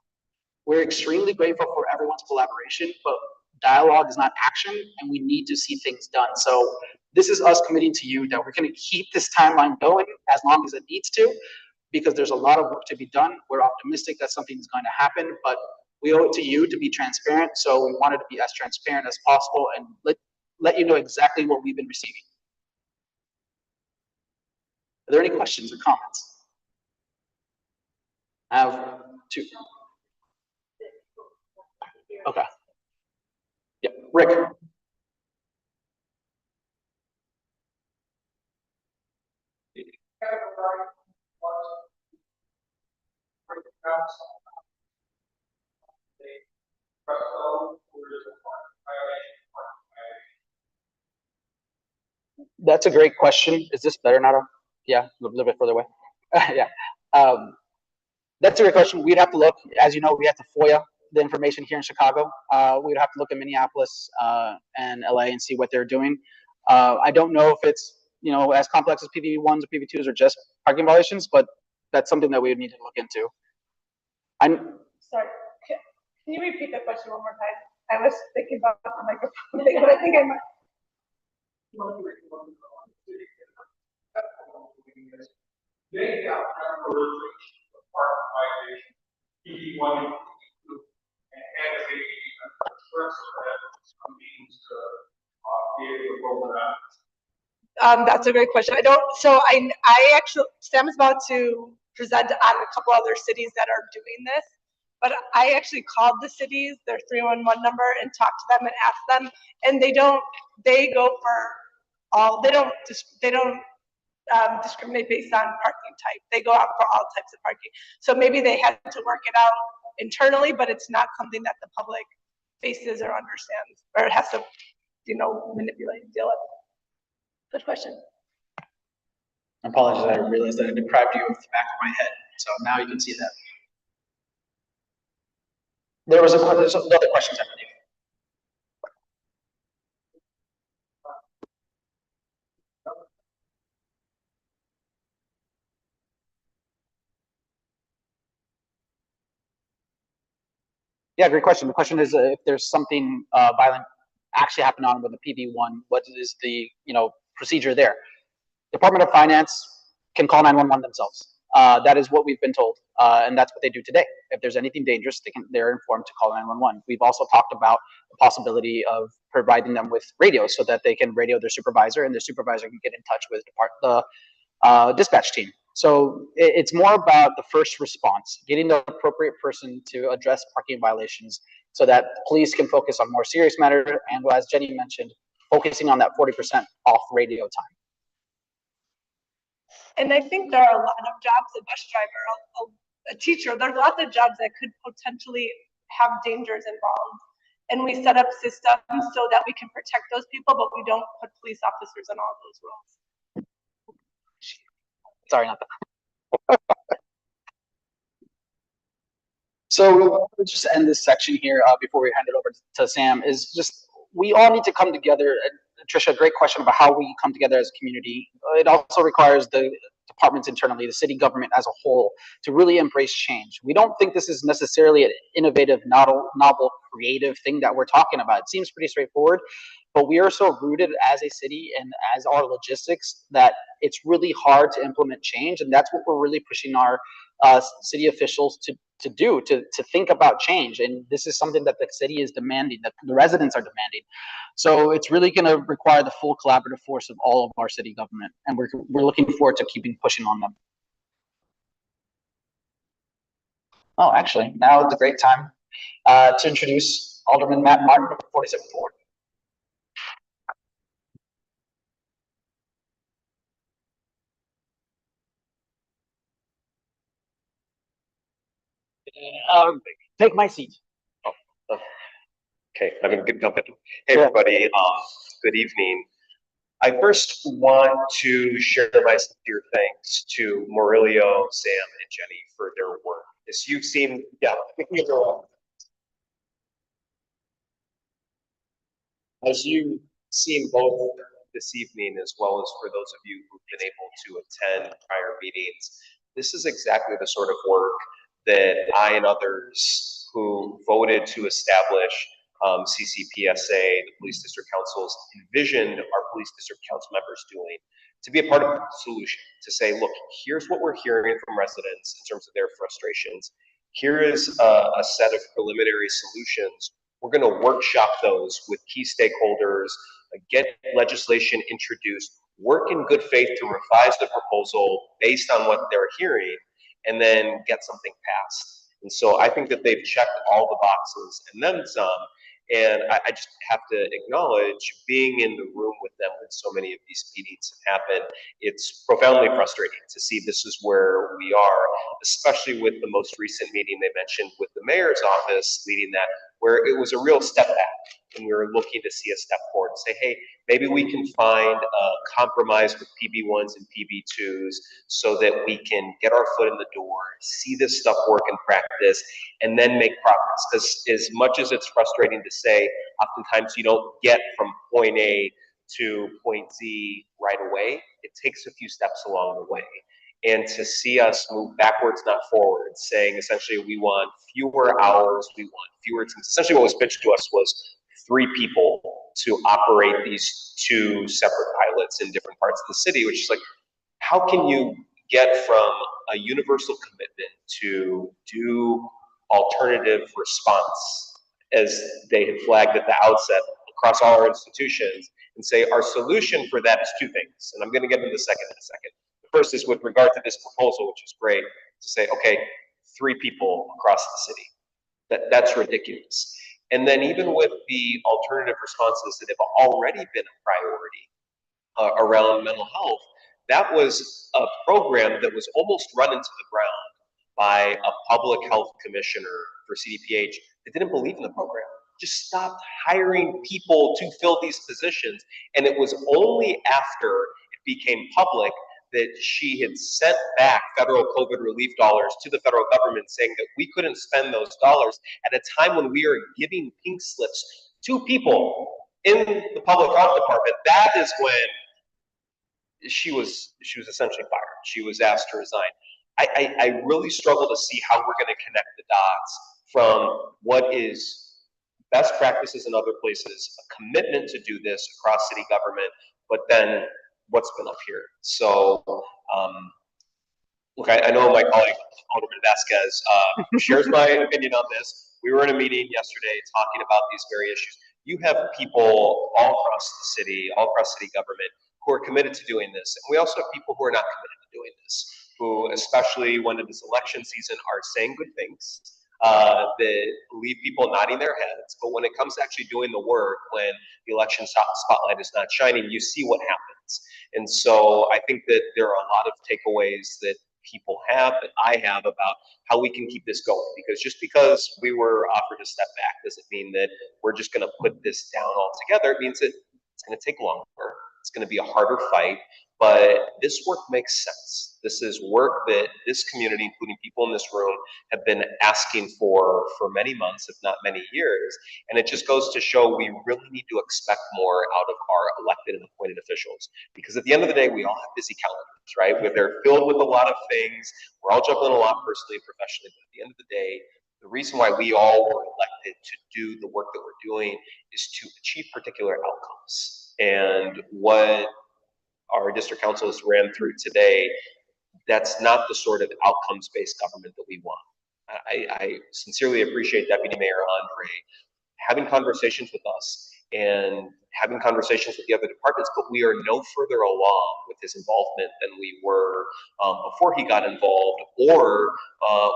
We're extremely grateful for everyone's collaboration, but dialogue is not action, and we need to see things done. So this is us committing to you that we're going to keep this timeline going as long as it needs to, because there's a lot of work to be done. We're optimistic that something is going to happen, but we owe it to you to be transparent. So we wanted to be as transparent as possible and let you know exactly what we've been receiving. Are there any questions or comments? I have two. Okay. Yeah, Rick. That's a great question. Is this better now? Yeah, a little bit further away. Yeah. That's a great question. We'd have to look, as you know, we have to FOIA the information here in Chicago. We'd have to look at Minneapolis and LA and see what they're doing. I don't know if it's, as complex as PV1s or PV2s or just parking violations, but that's something that we would need to look into. Sorry, can you repeat the question one more time? I was thinking about the microphone thing, but I think I might. They got part violation, PV1 and had a express some means to be able to roll it out. That's a great question. I actually, Sam is about to present on a couple other cities that are doing this, but I actually called the cities, their 311 number, and talked to them and asked them, and they go for all, they don't discriminate based on parking type. They go out for all types of parking. So maybe they had to work it out internally, but it's not something that the public faces or understands, or it has to, manipulate and deal with. Good question. Apologies, I realized that I deprived you of the back of my head, so now you can see that. There's other questions, I believe. Yeah, great question. The question is if there's something violent actually happened on with the PV1, what is the procedure there? Department of Finance can call 911 themselves. That is what we've been told, and that's what they do today. If there's anything dangerous, they're informed to call 911. We've also talked about the possibility of providing them with radios so that they can radio their supervisor, and their supervisor can get in touch with the dispatch team. So it's more about the first response, getting the appropriate person to address parking violations so that police can focus on more serious matters, and as Jenny mentioned, focusing on that 40% off radio time. And I think there are a lot of jobs, a bus driver, a teacher, there's lots of jobs that could potentially have dangers involved. And we set up systems so that we can protect those people, but we don't put police officers in all those roles. Sorry, not that. So we'll just end this section here before we hand it over to Sam. Is just we all need to come together. Tricia, great question about how we come together as a community. It also requires the departments internally, the city government as a whole, to really embrace change. We don't think this is necessarily an innovative, novel, creative thing that we're talking about. It seems pretty straightforward, but we are so rooted as a city and as our logistics that it's really hard to implement change, and that's what we're really pushing our city officials to do, to think about change. And this is something that the city is demanding, that the residents are demanding. So it's really going to require the full collaborative force of all of our city government, and we're looking forward to keeping pushing on them. Oh, actually, now is a great time to introduce Alderman Matt Martin of 47th Ward. Take my seat. Okay, I'm gonna jump in. Hey, everybody. good evening. I first want to share my sincere thanks to Murillo, Sam, and Jenny for their work. As you've seen, as you've seen both this evening, as well as for those of you who've been able to attend prior meetings, this is exactly the sort of work that I and others who voted to establish CCPSA, the Police District Councils, envisioned our Police District Council members doing, to be a part of the solution, to say, look, here's what we're hearing from residents in terms of their frustrations. Here is a set of preliminary solutions. We're going to workshop those with key stakeholders, get legislation introduced, work in good faith to revise the proposal based on what they're hearing, and then get something passed. And so I think that they've checked all the boxes and then some. And I just have to acknowledge, being in the room with them when so many of these meetings have happened, it's profoundly frustrating to see this is where we are, especially with the most recent meeting they mentioned with the mayor's office leading that, where it was a real step back. And we were looking to see a step forward and say, hey, maybe we can find a compromise with PB1s and PB2s so that we can get our foot in the door, see this stuff work in practice, and then make progress. Because as much as it's frustrating to say, oftentimes you don't get from point A to point Z right away. It takes a few steps along the way. And to see us move backwards, not forward, saying essentially we want fewer hours, we want fewer teams. Essentially what was pitched to us was 3 people to operate these 2 separate pilots in different parts of the city, which is like, how can you get from a universal commitment to do alternative response, as they had flagged at the outset across all our institutions, and say our solution for that is 2 things. And I'm going to get into the second in a second. The first is with regard to this proposal, which is great, to say, okay, 3 people across the city. That's ridiculous. And then even with the alternative responses that have already been a priority around mental health, that was a program that was almost run into the ground by a public health commissioner for CDPH that didn't believe in the program, just stopped hiring people to fill these positions. And it was only after it became public that she had sent back federal COVID relief dollars to the federal government, saying that we couldn't spend those dollars at a time when we are giving pink slips to people in the public health department. That is when she was essentially fired. She was asked to resign. I really struggle to see how we're going to connect the dots from what is best practices in other places, a commitment to do this across city government, but then what's been up here. So, look, I know my colleague, Alderman Vasquez, shares my opinion on this. We were in a meeting yesterday talking about these very issues. You have people all across the city, all across city government, who are committed to doing this. And we also have people who are not committed to doing this, who, especially when it is election season, are saying good things, that leave people nodding their heads. But when it comes to actually doing the work, when the election spotlight is not shining, you see what happens. And so I think that there are a lot of takeaways that people have, that I have, about how we can keep this going. Because just because we were offered a step back doesn't mean that we're just going to put this down altogether. It means that it's going to take longer. It's going to be a harder fight, but this work makes sense. This is work that this community, including people in this room, have been asking for many months, if not many years. And it just goes to show we really need to expect more out of our elected and appointed officials. Because at the end of the day, we all have busy calendars, right? Where they're filled with a lot of things. We're all juggling a lot personally and professionally. But at the end of the day, the reason why we all were elected to do the work that we're doing is to achieve particular outcomes. And what our district councils ran through today, that's not the sort of outcomes-based government that we want. I sincerely appreciate Deputy Mayor Andre having conversations with us and having conversations with the other departments, but we are no further along with his involvement than we were before he got involved, or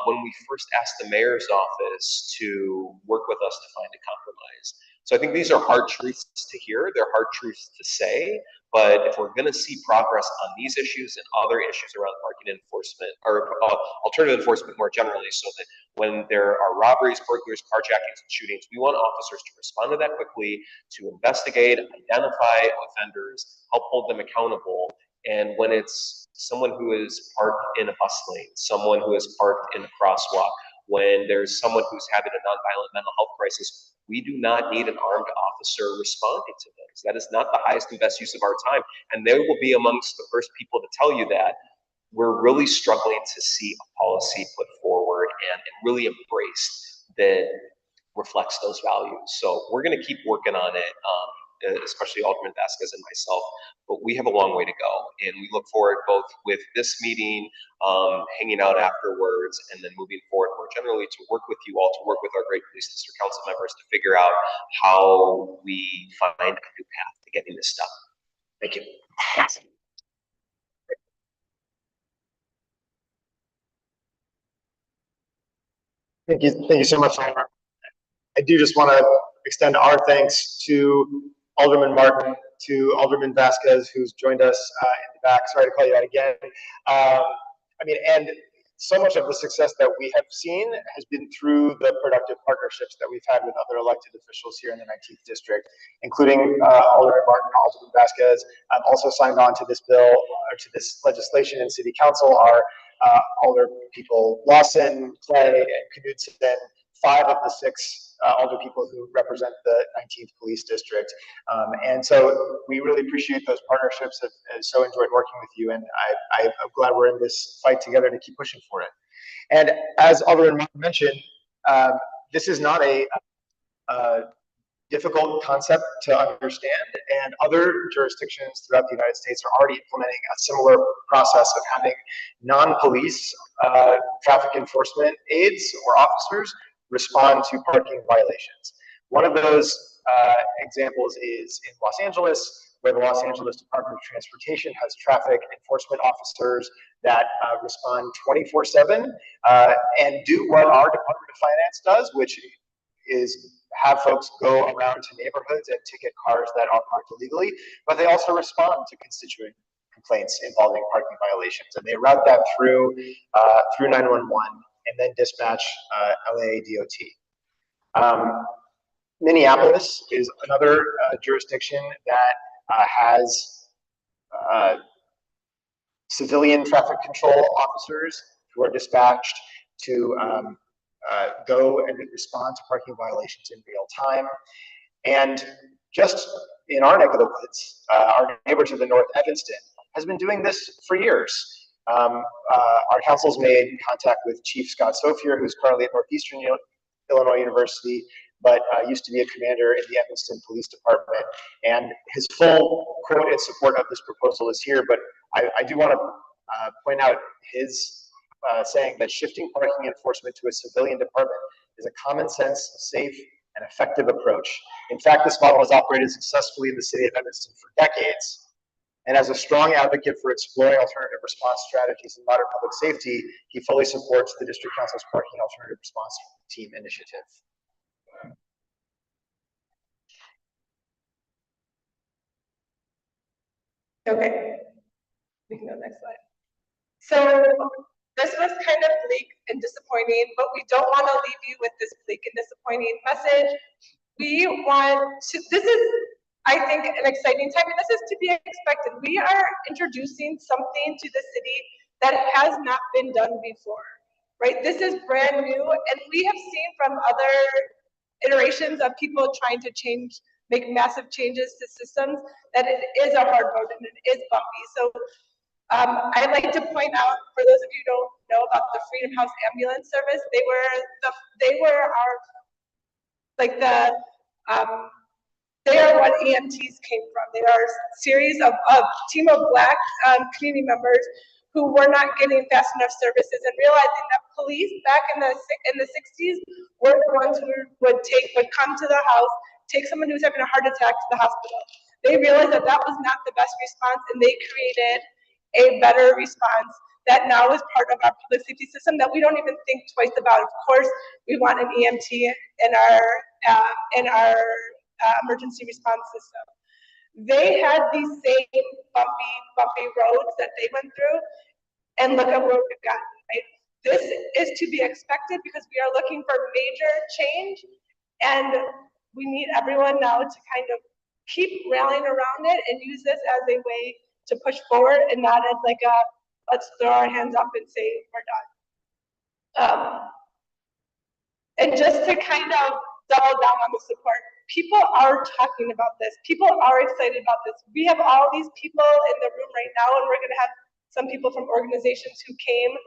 when we first asked the mayor's office to work with us to find a compromise. So I think these are hard truths to hear, they're hard truths to say, but if we're gonna see progress on these issues and other issues around parking enforcement, or alternative enforcement more generally, so that when there are robberies, burglaries, carjackings, and shootings, we want officers to respond to that quickly, to investigate, identify offenders, help hold them accountable. And when it's someone who is parked in a bus lane, someone who is parked in a crosswalk, when there's someone who's having a nonviolent mental health crisis, we do not need an armed officer responding to those. That is not the highest and best use of our time. And they will be amongst the first people to tell you that. We're really struggling to see a policy put forward and really embraced that reflects those values. So we're going to keep working on it, especially Alderman Vasquez and myself, but we have a long way to go. And we look forward both with this meeting, hanging out afterwards, and then moving forward more generally to work with you all, to work with our great police district council members to figure out how we find a new path to getting this done. Thank you. Yes. Thank you so much, Alderman. I do just want to extend our thanks to Alderman Martin, to Alderman Vasquez, who's joined us in the back. Sorry to call you out again. And so much of the success that we have seen has been through the productive partnerships that we've had with other elected officials here in the 19th district, including Alderman Martin, Alderman Vasquez. Also signed on to this bill, or to this legislation in City Council, are Alder people Lawson, Clay, and Knudsen, 5 of the 6 Alder people who represent the 19th Police District. And so we really appreciate those partnerships. I've so enjoyed working with you, and I'm glad we're in this fight together to keep pushing for it. And as Alderman Martin mentioned, this is not a difficult concept to understand, and other jurisdictions throughout the United States are already implementing a similar process of having non-police traffic enforcement aides or officers respond to parking violations. One of those examples is in Los Angeles, where the Los Angeles Department of Transportation has traffic enforcement officers that respond 24/7 and do what our Department of Finance does, which is have folks go around to neighborhoods and ticket cars that are parked illegally, but they also respond to constituent complaints involving parking violations, and they route that through 911 and then dispatch LA DOT. Minneapolis is another jurisdiction that has civilian traffic control officers who are dispatched to go and respond to parking violations in real time. And just in our neck of the woods, our neighbor to the north, Evanston, has been doing this for years. Our council's made contact with Chief Scott Sofier, who's currently at Northeastern Illinois University, but used to be a commander in the Evanston Police Department. And his full quote in support of this proposal is here, but I do want to point out his saying that shifting parking enforcement to a civilian department is a common sense, safe, and effective approach. In fact, this model has operated successfully in the city of Evanston for decades. And as a strong advocate for exploring alternative response strategies in modern public safety, he fully supports the district council's parking alternative response team initiative. Okay, we can go next slide. So this was kind of bleak and disappointing, but we don't want to leave you with this bleak and disappointing message. We want to, this is, I think, an exciting time, and this is to be expected. We are introducing something to the city that has not been done before, right? This is brand new, and we have seen from other iterations of people trying to make massive changes to systems that it is a hard road and it is bumpy. So I'd like to point out, for those of you who don't know about the Freedom House ambulance service, they are what EMTs came from. They are a series of team of Black community members who were not getting fast enough services, and realizing that police back in the 60s were the ones who would come to the house, take someone who's having a heart attack to the hospital. They realized that that was not the best response, and they created a better response that now is part of our public safety system that we don't even think twice about. Of course, we want an EMT in our emergency response system. They had these same bumpy roads that they went through, and look at where we've gotten, right? This is to be expected because we are looking for major change, and we need everyone now to kind of keep rallying around it and use this as a way to push forward and not as like a, let's throw our hands up and say we're done. And just to kind of double down on the support, people are talking about this. People are excited about this. We have all these people in the room right now, and we're gonna have some people from organizations who came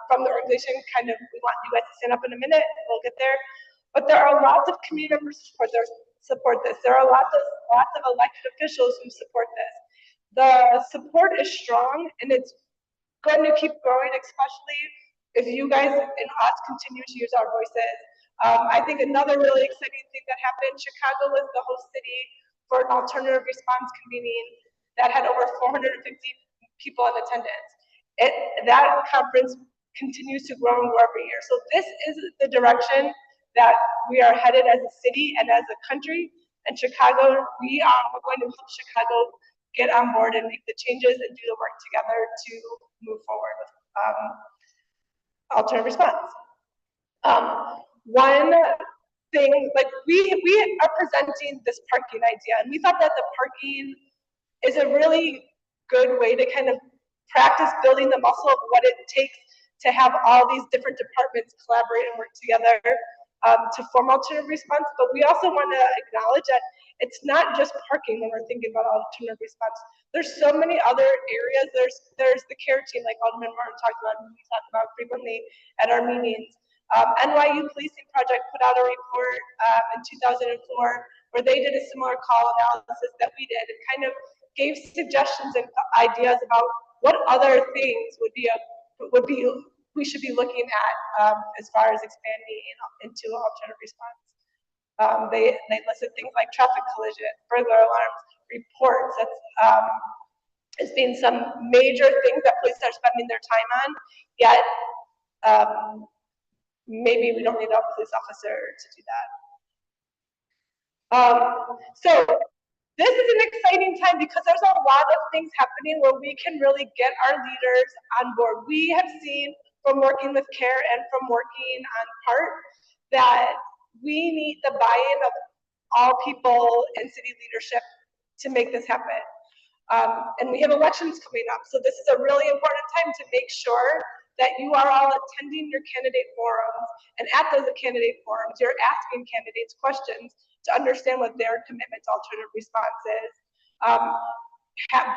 from the organization. Kind of, we want you guys to stand up in a minute. We'll get there. But there are lots of community members who support this. There are lots of elected officials who support this. The support is strong, and it's going to keep growing, especially if you guys and us continue to use our voices. I think another really exciting thing that happened, Chicago was the host city for an alternative response convening that had over 450 people in attendance. That conference continues to grow and grow every year. So this is the direction that we are headed as a city and as a country. And Chicago, we're going to help Chicago get on board and make the changes and do the work together to move forward with alternative response. One thing, like we are presenting this parking idea, and we thought that the parking is a really good way to kind of practice building the muscle of what it takes to have all these different departments collaborate and work together to form alternative response. But we also want to acknowledge that it's not just parking when we're thinking about alternative response. There's so many other areas. There's the care team, like Alderman Martin talked about, and we talk about frequently at our meetings. NYU Policing Project put out a report in 2004 where they did a similar call analysis that we did and kind of gave suggestions and ideas about what other things we should be looking at as far as expanding into alternative response. They listed things like traffic collision, burglar alarms, reports. That's as being some major things that police are spending their time on. Yet maybe we don't need a police officer to do that. So this is an exciting time because there's a lot of things happening where we can really get our leaders on board. We have seen from working with CARE and from working on PART that we need the buy-in of all people in city leadership to make this happen. And we have elections coming up, so this is a really important time to make sure that you are all attending your candidate forums, and at those candidate forums, you're asking candidates questions to understand what their commitment to alternative response is.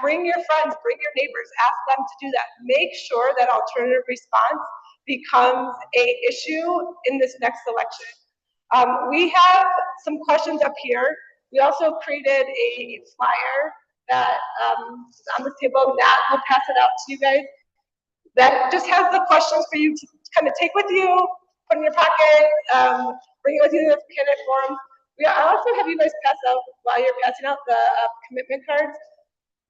Bring your friends, bring your neighbors, ask them to do that. Make sure that alternative response becomes an issue in this next election. We have some questions up here. We also created a flyer that is on the table. Matt will pass it out to you guys. That just has the questions for you to kind of take with you, put in your pocket, bring it with you to the candidate forum. We also have you guys pass out, while you're passing out the commitment cards,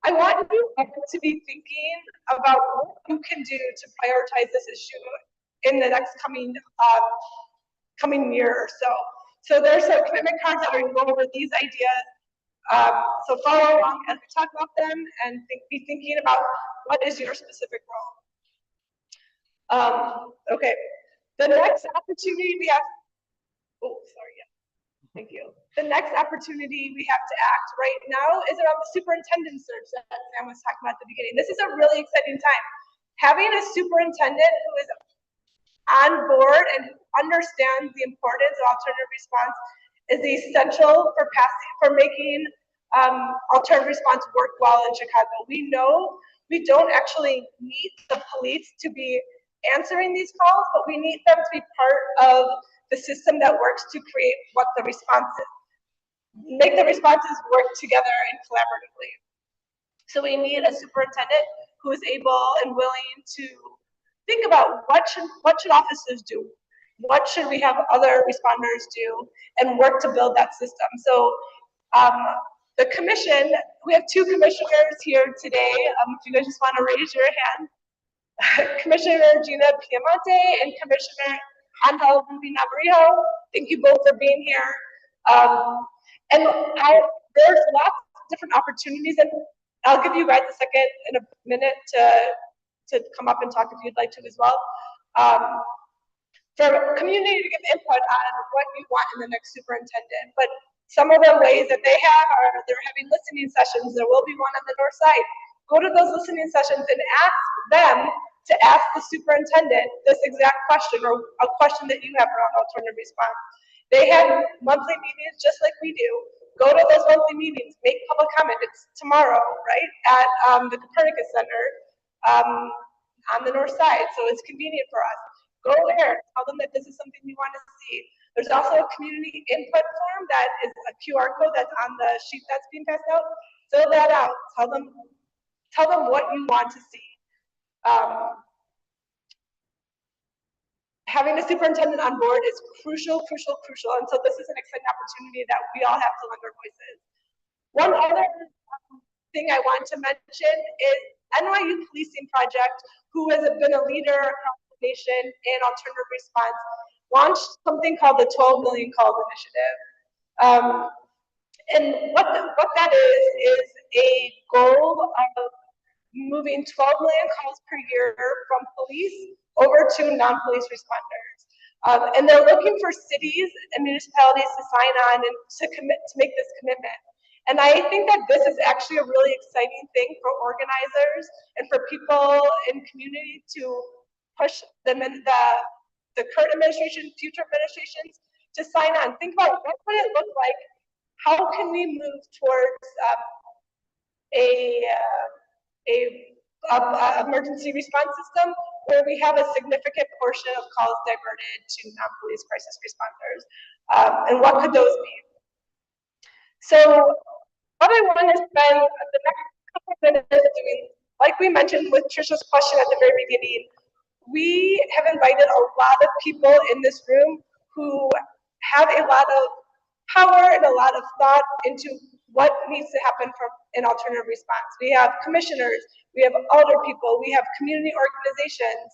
I want you to be thinking about what you can do to prioritize this issue in the next coming year or so. So there's some commitment cards that are going to go over these ideas. So follow along as we talk about them and be thinking about what is your specific role. Okay, the next opportunity we have, thank you. The next opportunity we have to act right now is around the superintendent search that Sam was talking about at the beginning. This is a really exciting time. Having a superintendent who is on board and understands the importance of alternative response is essential for making alternative response work well in Chicago. We know we don't actually need the police to be answering these calls, but we need them to be part of the system that works to create what the response is. Make the responses work together and collaboratively. So we need a superintendent who is able and willing to think about what should officers do? What should we have other responders do, and work to build that system? So the commission, we have two commissioners here today. If you guys just want to raise your hand. Commissioner Gina Piamonte and Commissioner Angel Navarro, thank you both for being here. And there's lots of different opportunities, and I'll give you guys a second in a minute to come up and talk if you'd like to as well. For community to give input on what you want in the next superintendent, but some of the ways that they have are they're having listening sessions. There will be one on the north side. Go to those listening sessions and ask them to ask the superintendent this exact question or a question that you have around alternative response. They have monthly meetings just like we do. Go to those monthly meetings, make public comment. It's tomorrow, right, at the Copernicus Center on the north side, so it's convenient for us. Go there, tell them that this is something you want to see. There's also a community input form that is a QR code that's on the sheet that's being passed out. Fill that out. Tell them what you want to see. Having a superintendent on board is crucial, and so this is an exciting opportunity that we all have to lend our voices. One other thing I want to mention is NYU Policing Project, who has been a leader across the nation in alternative response, launched something called the 12 Million Calls Initiative. And what that is a goal of moving 12 million calls per year from police over to non-police responders. And they're looking for cities and municipalities to sign on and to commit to make this commitment. And I think that this is actually a really exciting thing for organizers and for people in community to push them in the current administration, future administrations to sign on. Think about what would it look like? How can we move towards a emergency response system where we have a significant portion of calls diverted to non-police crisis responders? And what could those be? So what I want to spend the next couple of minutes doing, like we mentioned with Trisha's question at the very beginning, we have invited a lot of people in this room who have a lot of power and a lot of thought into what needs to happen from an alternative response. We have commissioners, we have older people, we have community organizations.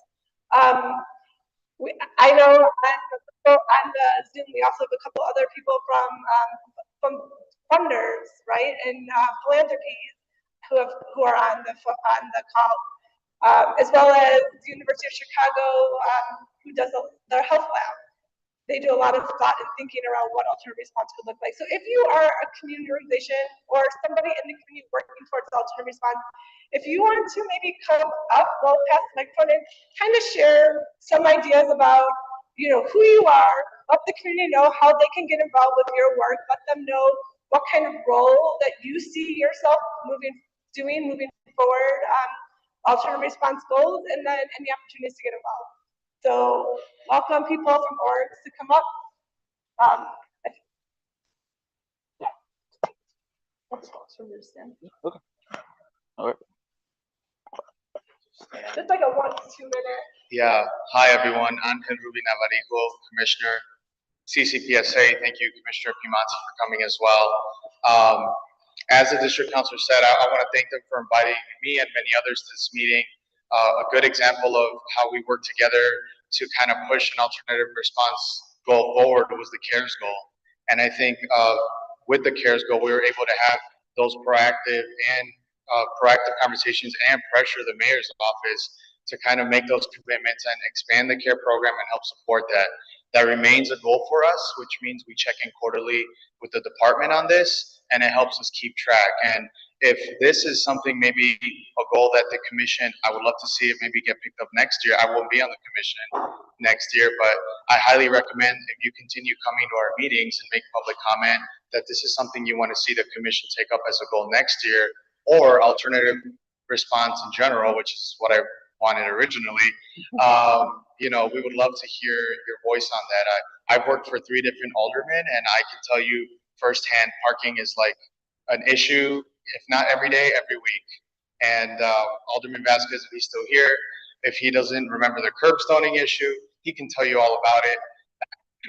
I know on the Zoom we also have a couple other people from funders, right, and philanthropies who are on the call, as well as the University of Chicago, who does their health lab. They do a lot of thought and thinking around what alternative response could look like. So if you are a community organization or somebody in the community working towards alternative response, if you want to maybe come up, well past the microphone and kind of share some ideas about, who you are, let the community know how they can get involved with your work, let them know what kind of role that you see yourself moving forward on alternative response goals, and then any opportunities to get involved. So welcome people from orgs to come up. Okay. All right. Just like a 1 to 2 minute. Yeah. Hi, everyone. Angel Ruby Navarijo, Commissioner, CCPSA. Thank you, Commissioner Pimanzi, for coming as well. As the district councilor said, I want to thank them for inviting me and many others to this meeting. A good example of how we work together to kind of push an alternative response goal forward was the CARES goal. And I think with the CARES goal, we were able to have those proactive conversations and pressure the mayor's office to kind of make those commitments and expand the CARE program and help support that. That remains a goal for us, which means we check in quarterly with the department on this, and it helps us keep track. And if this is something, maybe a goal that the commission, I would love to see it maybe get picked up next year. I won't be on the commission next year, but I highly recommend if you continue coming to our meetings and make public comment that this is something you want to see the commission take up as a goal next year, or alternative response in general, which is what I wanted originally. We would love to hear your voice on that. I've worked for 3 different aldermen, and I can tell you firsthand, parking is like an issue, if not every day, every week. And Alderman Vasquez, if he's still here, if he doesn't remember the curb stoning issue, he can tell you all about it.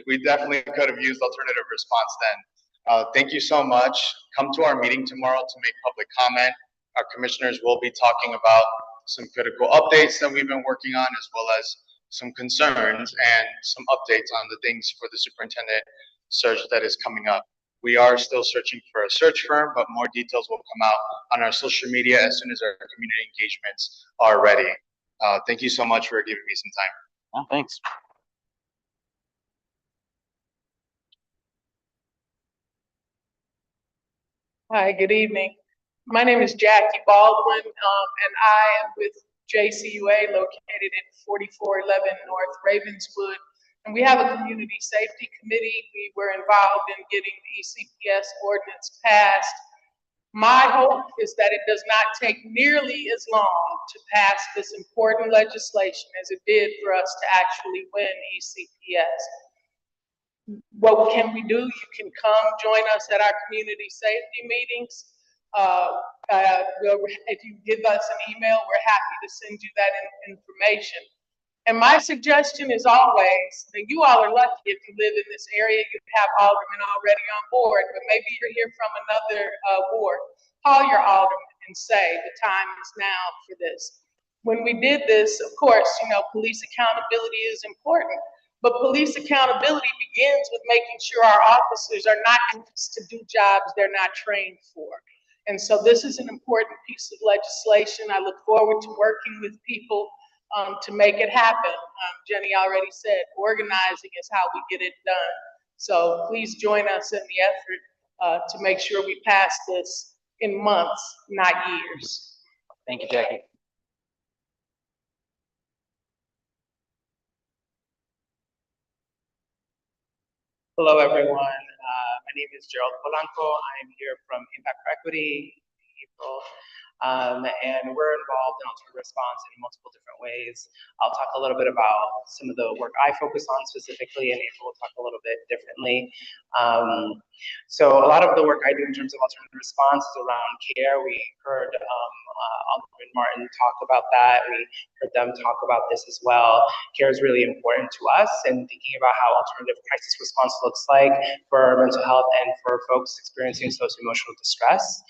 We definitely could have used alternative response then. Thank you so much. Come to our meeting tomorrow to make public comment. Our commissioners will be talking about some critical updates that we've been working on, as well as some concerns and some updates on the things for the superintendent search that is coming up. We are still searching for a search firm, but more details will come out on our social media as soon as our community engagements are ready. Thank you so much for giving me some time. Oh, thanks. Hi, good evening. My name is Jackie Baldwin, and I am with JCUA located at 4411 North Ravenswood. And we have a community safety committee. We were involved in getting the ECPS ordinance passed. My hope is that it does not take nearly as long to pass this important legislation as it did for us to actually win ECPS. What can we do? You can come join us at our community safety meetings. If you give us an email, we're happy to send you that information. And my suggestion is always that you all are lucky if you live in this area, you have aldermen already on board, but maybe you're here from another ward. Call your alderman and say the time is now for this. When we did this, of course, police accountability is important. But police accountability begins with making sure our officers are not asked to do jobs they're not trained for. And so this is an important piece of legislation. I look forward to working with people to make it happen. Jenny already said, organizing is how we get it done. So please join us in the effort to make sure we pass this in months, not years. Thank you, Jackie. Hello, everyone. My name is Gerald Polanco. I'm here from Impact for Equity, April, and we're involved in alternative response in multiple different ways. I'll talk a little bit about some of the work I focus on specifically, and April will talk a little bit differently. So a lot of the work I do in terms of alternative response is around care. We heard Alderman Martin talk about that. We heard them talk about this as well. Care is really important to us, and thinking about how alternative crisis response looks like for mental health and for folks experiencing socio-emotional distress.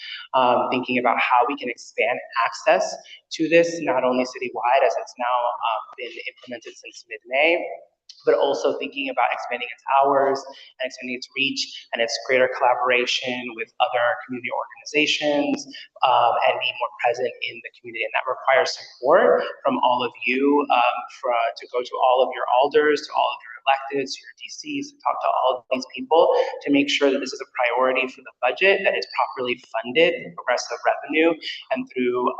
Thinking about how we can expand access to this, not only citywide as it's now been implemented since mid-May, but also thinking about expanding its hours and expanding its reach and its greater collaboration with other community organizations and be more present in the community. And that requires support from all of you to go to all of your alders, to all of your electeds, to your DCs, to talk to all of these people to make sure that this is a priority for the budget, that is properly funded, progressive revenue, and through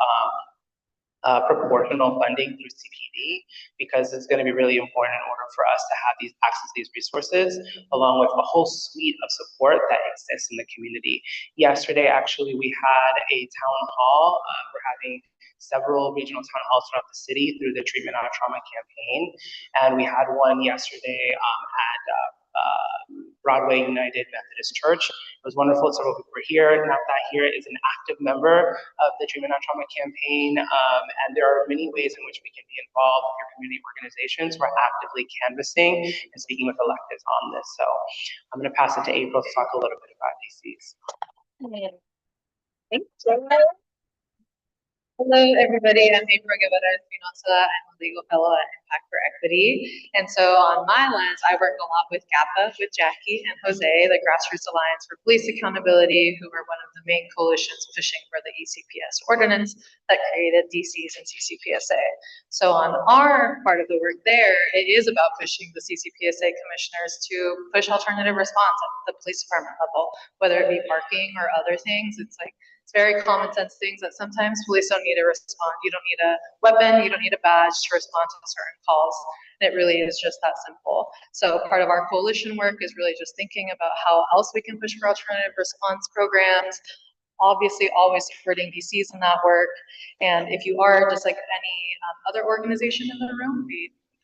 proportional funding through CPD, because it's going to be really important in order for us to have these access to these resources, along with a whole suite of support that exists in the community. Yesterday, actually, we had a town hall. We're having several regional town halls throughout the city through the Treatment Not Trauma campaign, and we had one yesterday at Broadway United Methodist Church. It was wonderful. Several people were here. Nafta here is an active member of the Treatment Not Trauma campaign, and there are many ways in which we can be involved with your community organizations. We're actively canvassing and speaking with electeds on this. So I'm going to pass it to April to talk a little bit about DCs. Thanks. Hello, everybody. I'm April Guevara-Espinosa. I'm a legal fellow at Impact for Equity. And so on my lens, I work a lot with GAPA, with Jackie and Jose, the Grassroots Alliance for Police Accountability, who are one of the main coalitions pushing for the ECPS ordinance that created DCs and CCPSA. So on our part of the work there, it is about pushing the CCPSA commissioners to push alternative response at the police department level, whether it be parking or other things. It's very common sense things that sometimes police don't need to respond. You don't need a weapon, you don't need a badge to respond to certain calls. And it really is just that simple. So part of our coalition work is really just thinking about how else we can push for alternative response programs, obviously always supporting DCs in that work. And if you are just like any other organization in the room,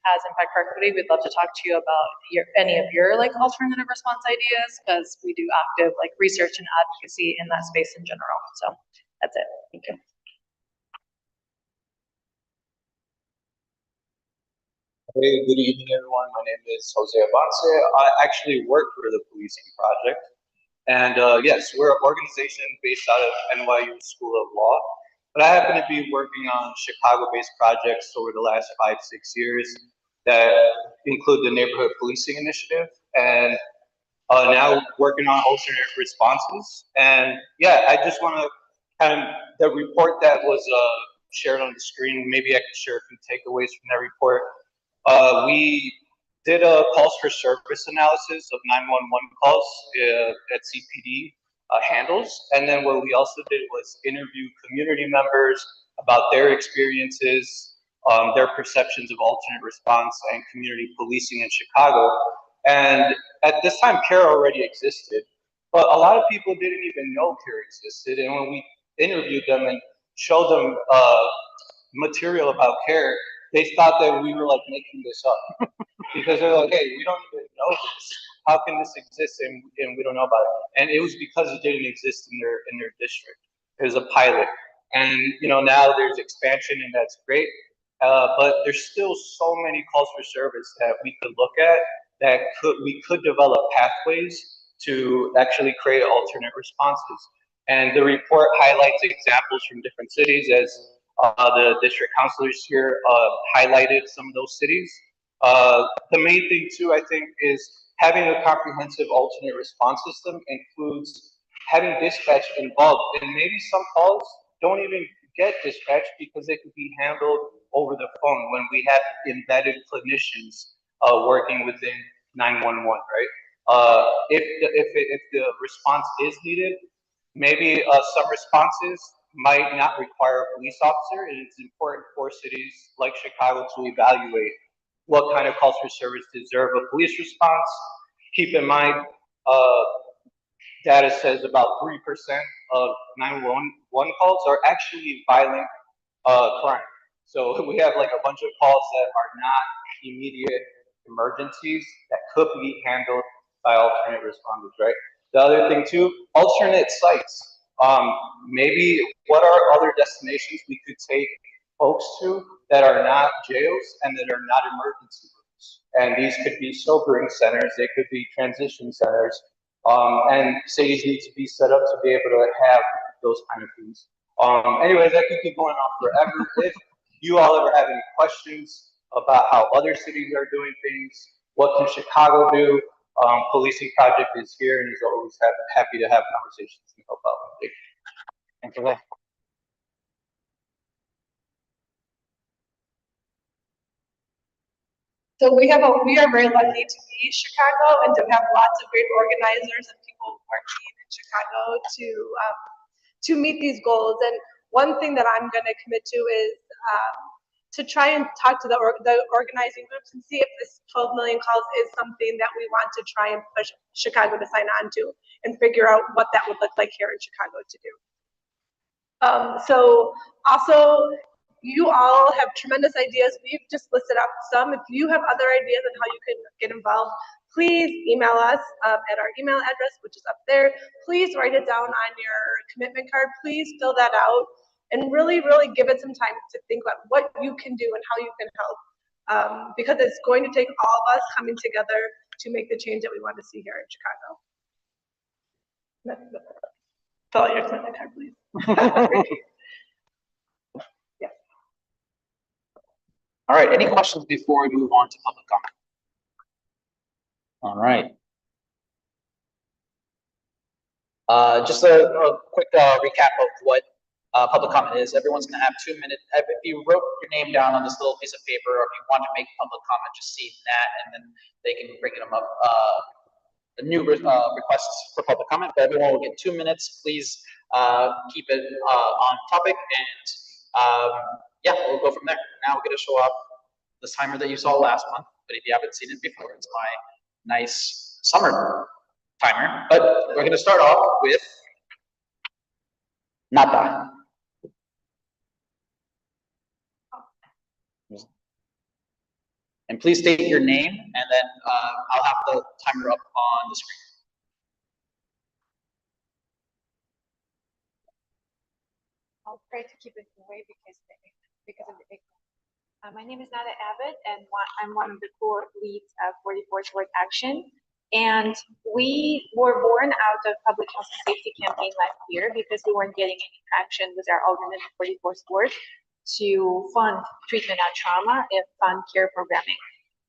as Impact for Equity, we'd love to talk to you about any of your alternative response ideas, because we do active research and advocacy in that space in general. So that's it. Thank you. Hey, good evening, everyone. My name is Jose Abance. I actually work for the Policing Project. And yes, we're an organization based out of NYU School of Law. But I happen to be working on Chicago-based projects over the last 5-6 years that include the Neighborhood Policing Initiative. And now working on alternate responses. And yeah, I just want to kind of, the report that was shared on the screen, maybe I could share a few takeaways from that report. We did a calls for service analysis of 911 calls at CPD handles. And then what we also did was interview community members about their experiences, their perceptions of alternate response and community policing in Chicago. And at this time, CARE already existed, but a lot of people didn't even know CARE existed. And when we interviewed them and showed them material about CARE, they thought that we were like making this up because they're like, hey, we don't even know this. How can this exist and we don't know about it? And it was because it didn't exist in their district. It was a pilot, and now there's expansion and that's great. But there's still so many calls for service that we could look at that we could develop pathways to actually create alternate responses. And the report highlights examples from different cities, as the district counselors here highlighted some of those cities. The main thing too, I think, is having a comprehensive alternate response system includes having dispatch involved. And maybe some calls don't even get dispatched because they could be handled over the phone when we have embedded clinicians working within 911, right? If the response is needed, maybe some responses might not require a police officer, and it's important for cities like Chicago to evaluate what kind of calls for service deserve a police response. Keep in mind, data says about 3% of 911 calls are actually violent crime. So we have like a bunch of calls that are not immediate emergencies that could be handled by alternate responders, right? The other thing too, alternate sites. Maybe what are other destinations we could take folks to that are not jails and that are not emergency rooms? And these could be sobering centers, they could be transition centers, and cities need to be set up to be able to have those kind of things. Anyways, I could keep going on forever. If you all ever have any questions about how other cities are doing things, what can Chicago do? Policing Project is here and is always happy to have conversations and help out. Thank you. So we are very lucky to be Chicago and to have lots of great organizers and people working in Chicago to meet these goals. And one thing that I'm going to commit to is to try and talk to the organizing groups and see if this 12 million calls is something that we want to try and push Chicago to sign on to and figure out what that would look like here in Chicago to do. So also, you all have tremendous ideas. We've just listed out some. If you have other ideas on how you can get involved, please email us at our email address, which is up there. Please write it down on your commitment card. Please fill that out and really, really give it some time to think about what you can do and how you can help. Because it's going to take all of us coming together to make the change that we want to see here in Chicago. Fill out your commitment card, please. Yeah. All right, any questions before we move on to public comment? All right. Just a quick recap of what public comment is. Everyone's going to have 2 minutes. If you wrote your name down on this little piece of paper, or if you want to make public comment, just see that, and then they can bring them up. The new requests for public comment, but everyone will get 2 minutes. Please keep it on topic, and yeah, we'll go from there. Now we're going to show off this timer that you saw last month, but if you haven't seen it before, it's my nice summer timer. But we're going to start off with nada. And please state your name, and then I'll have the timer up on the screen. I'll try to keep it away because of the echo. My name is Nada Abbott, and I'm one of the core leads of 44th Ward Action. And we were born out of public health and safety campaign last year because we weren't getting any traction with our alderman in 44th Ward to fund treatment on trauma and fund care programming.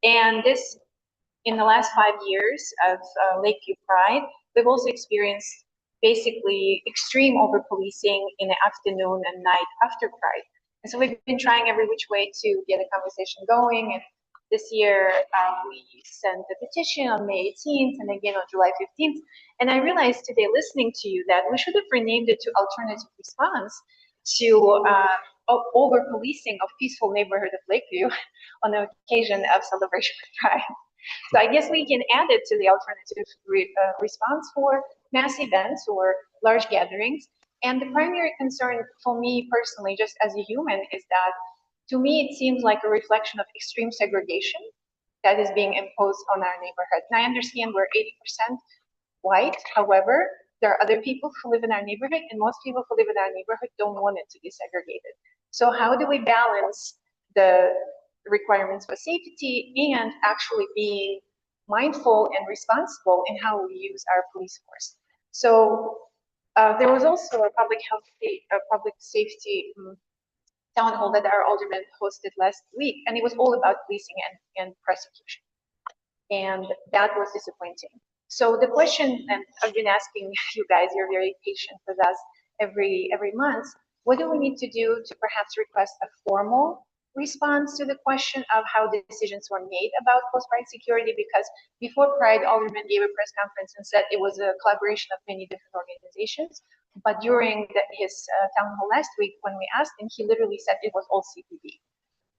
And this in the last 5 years of Lakeview Pride, we've also experienced basically extreme over policing in the afternoon and night after Pride. And so we've been trying every which way to get a conversation going. And this year we sent a petition on May 18th and again on July 15th. And I realized today listening to you that we should have renamed it to Alternative Response to over policing of peaceful neighborhood of Lakeview on the occasion of celebration of Pride. So I guess we can add it to the alternative response for mass events or large gatherings. And the primary concern for me personally, just as a human, is that to me it seems like a reflection of extreme segregation that is being imposed on our neighborhood. And I understand we're 80% white. However, there are other people who live in our neighborhood, and most people who live in our neighborhood don't want it to be segregated. So how do we balance the requirements for safety and actually being mindful and responsible in how we use our police force? So there was also a public safety town hall that our alderman hosted last week, and it was all about policing and prosecution. And that was disappointing. So the question, and I've been asking you guys, you're very patient with us every month, what do we need to do to perhaps request a formal response to the question of how decisions were made about post-Pride security? Because before Pride, Alderman gave a press conference and said it was a collaboration of many different organizations. But during his town hall last week, when we asked him, he literally said it was all CPD.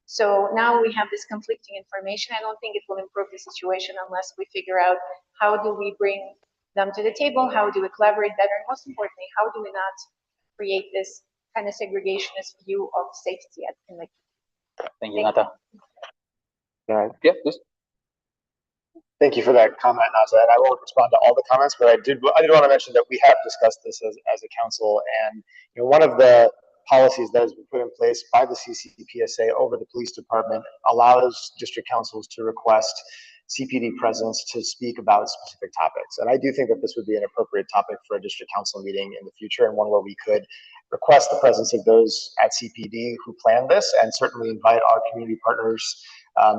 So now we have this conflicting information. I don't think it will improve the situation unless we figure out how do we bring them to the table, how do we collaborate better, and most importantly, how do we not create this kind of segregationist view of safety in the. Thank you, Nata. Yeah. Yeah, please. Thank you for that comment, Nata. And I won't respond to all the comments, but I did want to mention that we have discussed this as a council, and one of the policies that has been put in place by the CCPSA over the police department allows district councils to request CPD presence to speak about specific topics. And I do think that this would be an appropriate topic for a district council meeting in the future, and one where we could request the presence of those at CPD who plan this, and certainly invite our community partners.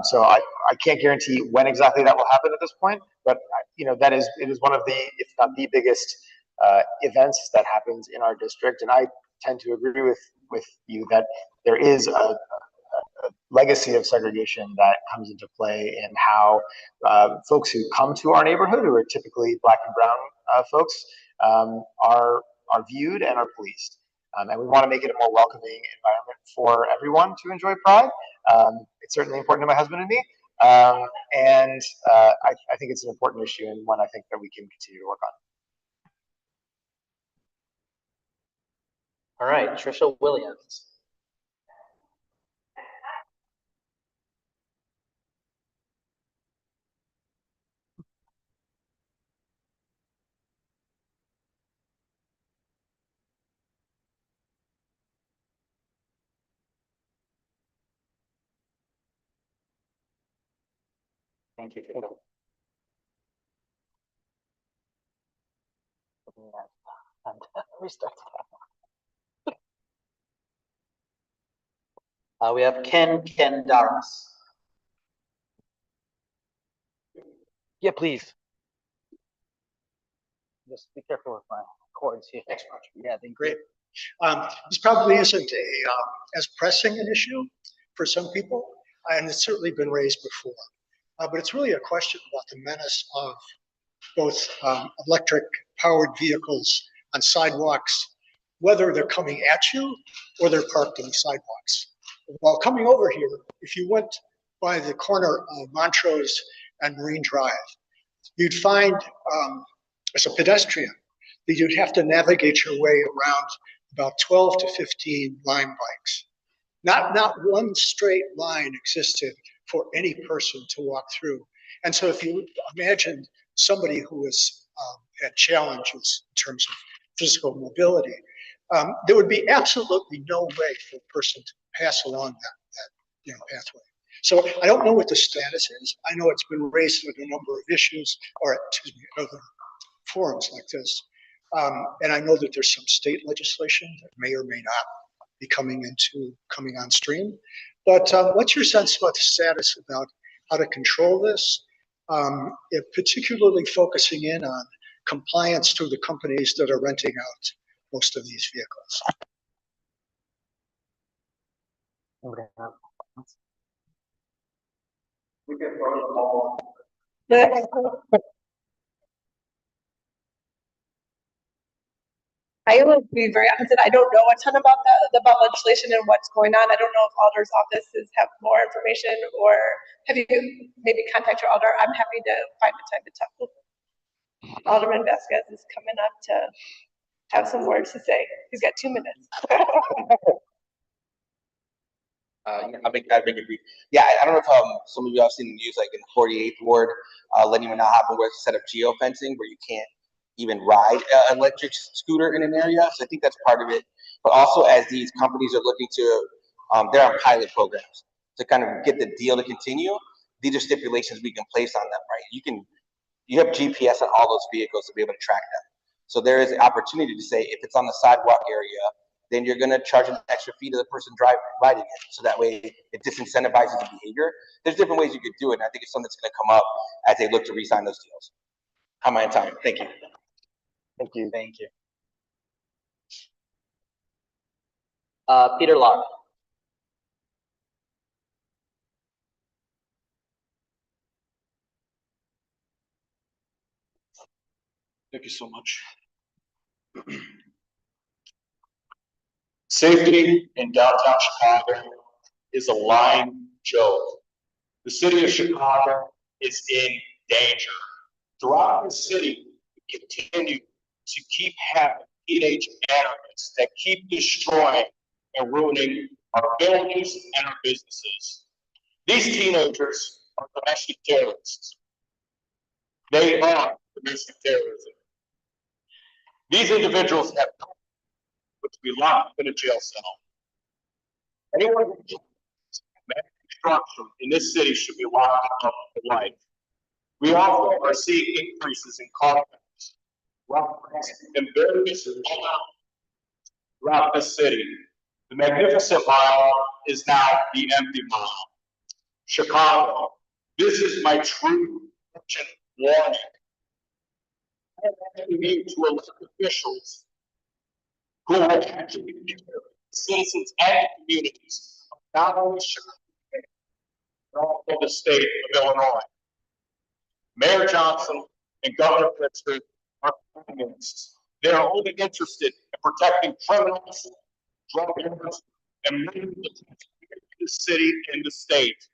So I can't guarantee when exactly that will happen at this point, but it is one of the, if not the biggest events that happens in our district. And I tend to agree with you that there is a legacy of segregation that comes into play in how folks who come to our neighborhood, who are typically Black and brown folks, are viewed and are policed. And we want to make it a more welcoming environment for everyone to enjoy Pride. It's certainly important to my husband and me. I think it's an important issue, and one I think that we can continue to work on. All right, Trisha Williams. Thank you. Restart. We have Ken Daras. Yeah, please. Just be careful with my cords here. Thanks much. Yeah, thank Great. This probably isn't as pressing an issue for some people, and it's certainly been raised before. But it's really a question about the menace of both electric powered vehicles on sidewalks, whether they're coming at you or they're parked on the sidewalks. While coming over here, if you went by the corner of Montrose and Marine Drive, you'd find as a pedestrian that you'd have to navigate your way around about 12 to 15 Lime bikes. Not one straight line existed for any person to walk through. And so if you imagine somebody who had challenges in terms of physical mobility, there would be absolutely no way for a person to pass along that pathway. So I don't know what the status is. I know it's been raised with a number of issues, or excuse me, other forums like this. And I know that there's some state legislation that may or may not be coming on stream. But what's your sense about the status about how to control this? particularly focusing in on compliance to the companies that are renting out most of these vehicles. We can throw the ball. I will be very honest, I don't know a ton about about legislation and what's going on. I don't know if Alder's offices have more information, or have you maybe contact your Alder? I'm happy to find the time to talk. Alderman Vasquez is coming up to have some words to say. He's got 2 minutes. I think it'd be, yeah, I don't know if some of you have seen the news, like in 48th Ward, letting you know happen with a set of geofencing where you can't even ride an electric scooter in an area. So I think that's part of it. But also, as these companies are looking to, they're on pilot programs to kind of get the deal to continue. These are stipulations we can place on them, right? You have GPS on all those vehicles to be able to track them. So there is an opportunity to say, if it's on the sidewalk area, then you're going to charge an extra fee to the person riding it. So that way it disincentivizes the behavior. There's different ways you could do it. And I think it's something that's going to come up as they look to re-sign those deals. How am I in time? Thank you. Thank you. Thank you. Peter Locke. Thank you so much. Safety in downtown Chicago is a lying joke. The city of Chicago is in danger. Throughout the city, we continue to keep having teenage anarchists that keep destroying and ruining our buildings and our businesses. These teenagers are domestic terrorists. They are domestic terrorism. These individuals have no but to be locked in a jail cell. Anyone who commits destruction in this city should be locked up for life. We also are seeing increases in car thefts, robberies, and various throughout the city. The Magnificent Mile is now the empty mile. Chicago, this is my true warning. I need to elect officials who will actually be citizens and communities of not only Chicago, but also the state of Illinois. Mayor Johnson and Governor Pritzker are communists. They are only interested in protecting criminals, drug dealers, and the city and the state.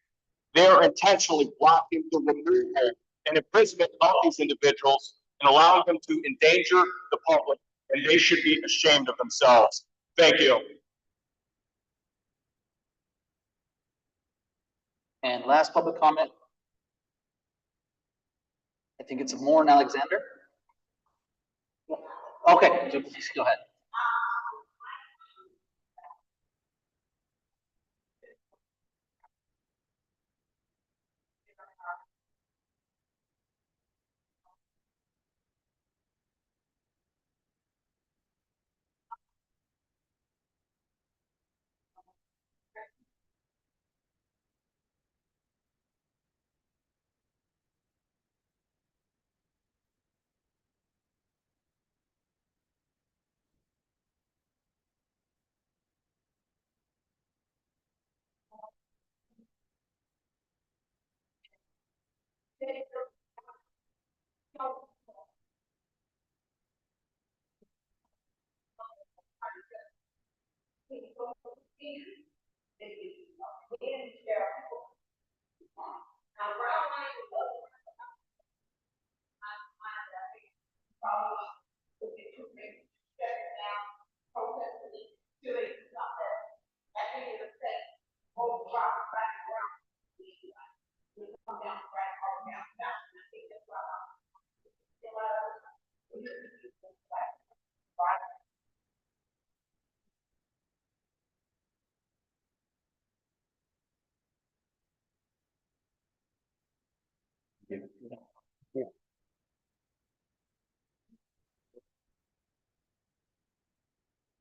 They are intentionally blocking the removal and imprisonment of these individuals and allowing them to endanger the public, and they should be ashamed of themselves. Thank you. And last public comment. I think it's Warren Alexander. Okay, please go ahead.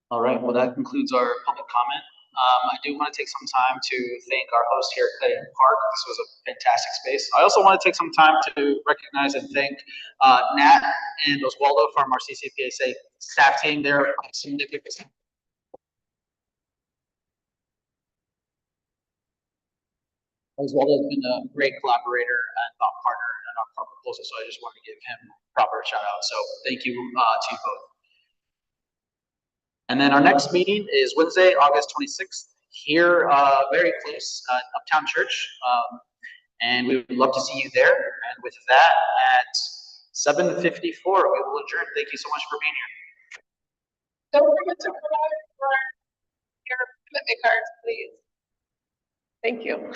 All right, well, that concludes our public comment. I do want to take some time to thank our host here at Clayton Park. This was a fantastic space. I also want to take some time to recognize and thank Nat and Oswaldo from our CCPSA staff team. They're significant. Oswaldo has been a great collaborator and thought partner in our proposal, so I just want to give him proper shout out. So thank you to you both. And then our next meeting is Wednesday, August 26th, here very close Uptown Church. And we would love to see you there. And with that, at 7:54, we will adjourn. Thank you so much for being here. Don't forget to provide your commitment cards, please. Thank you.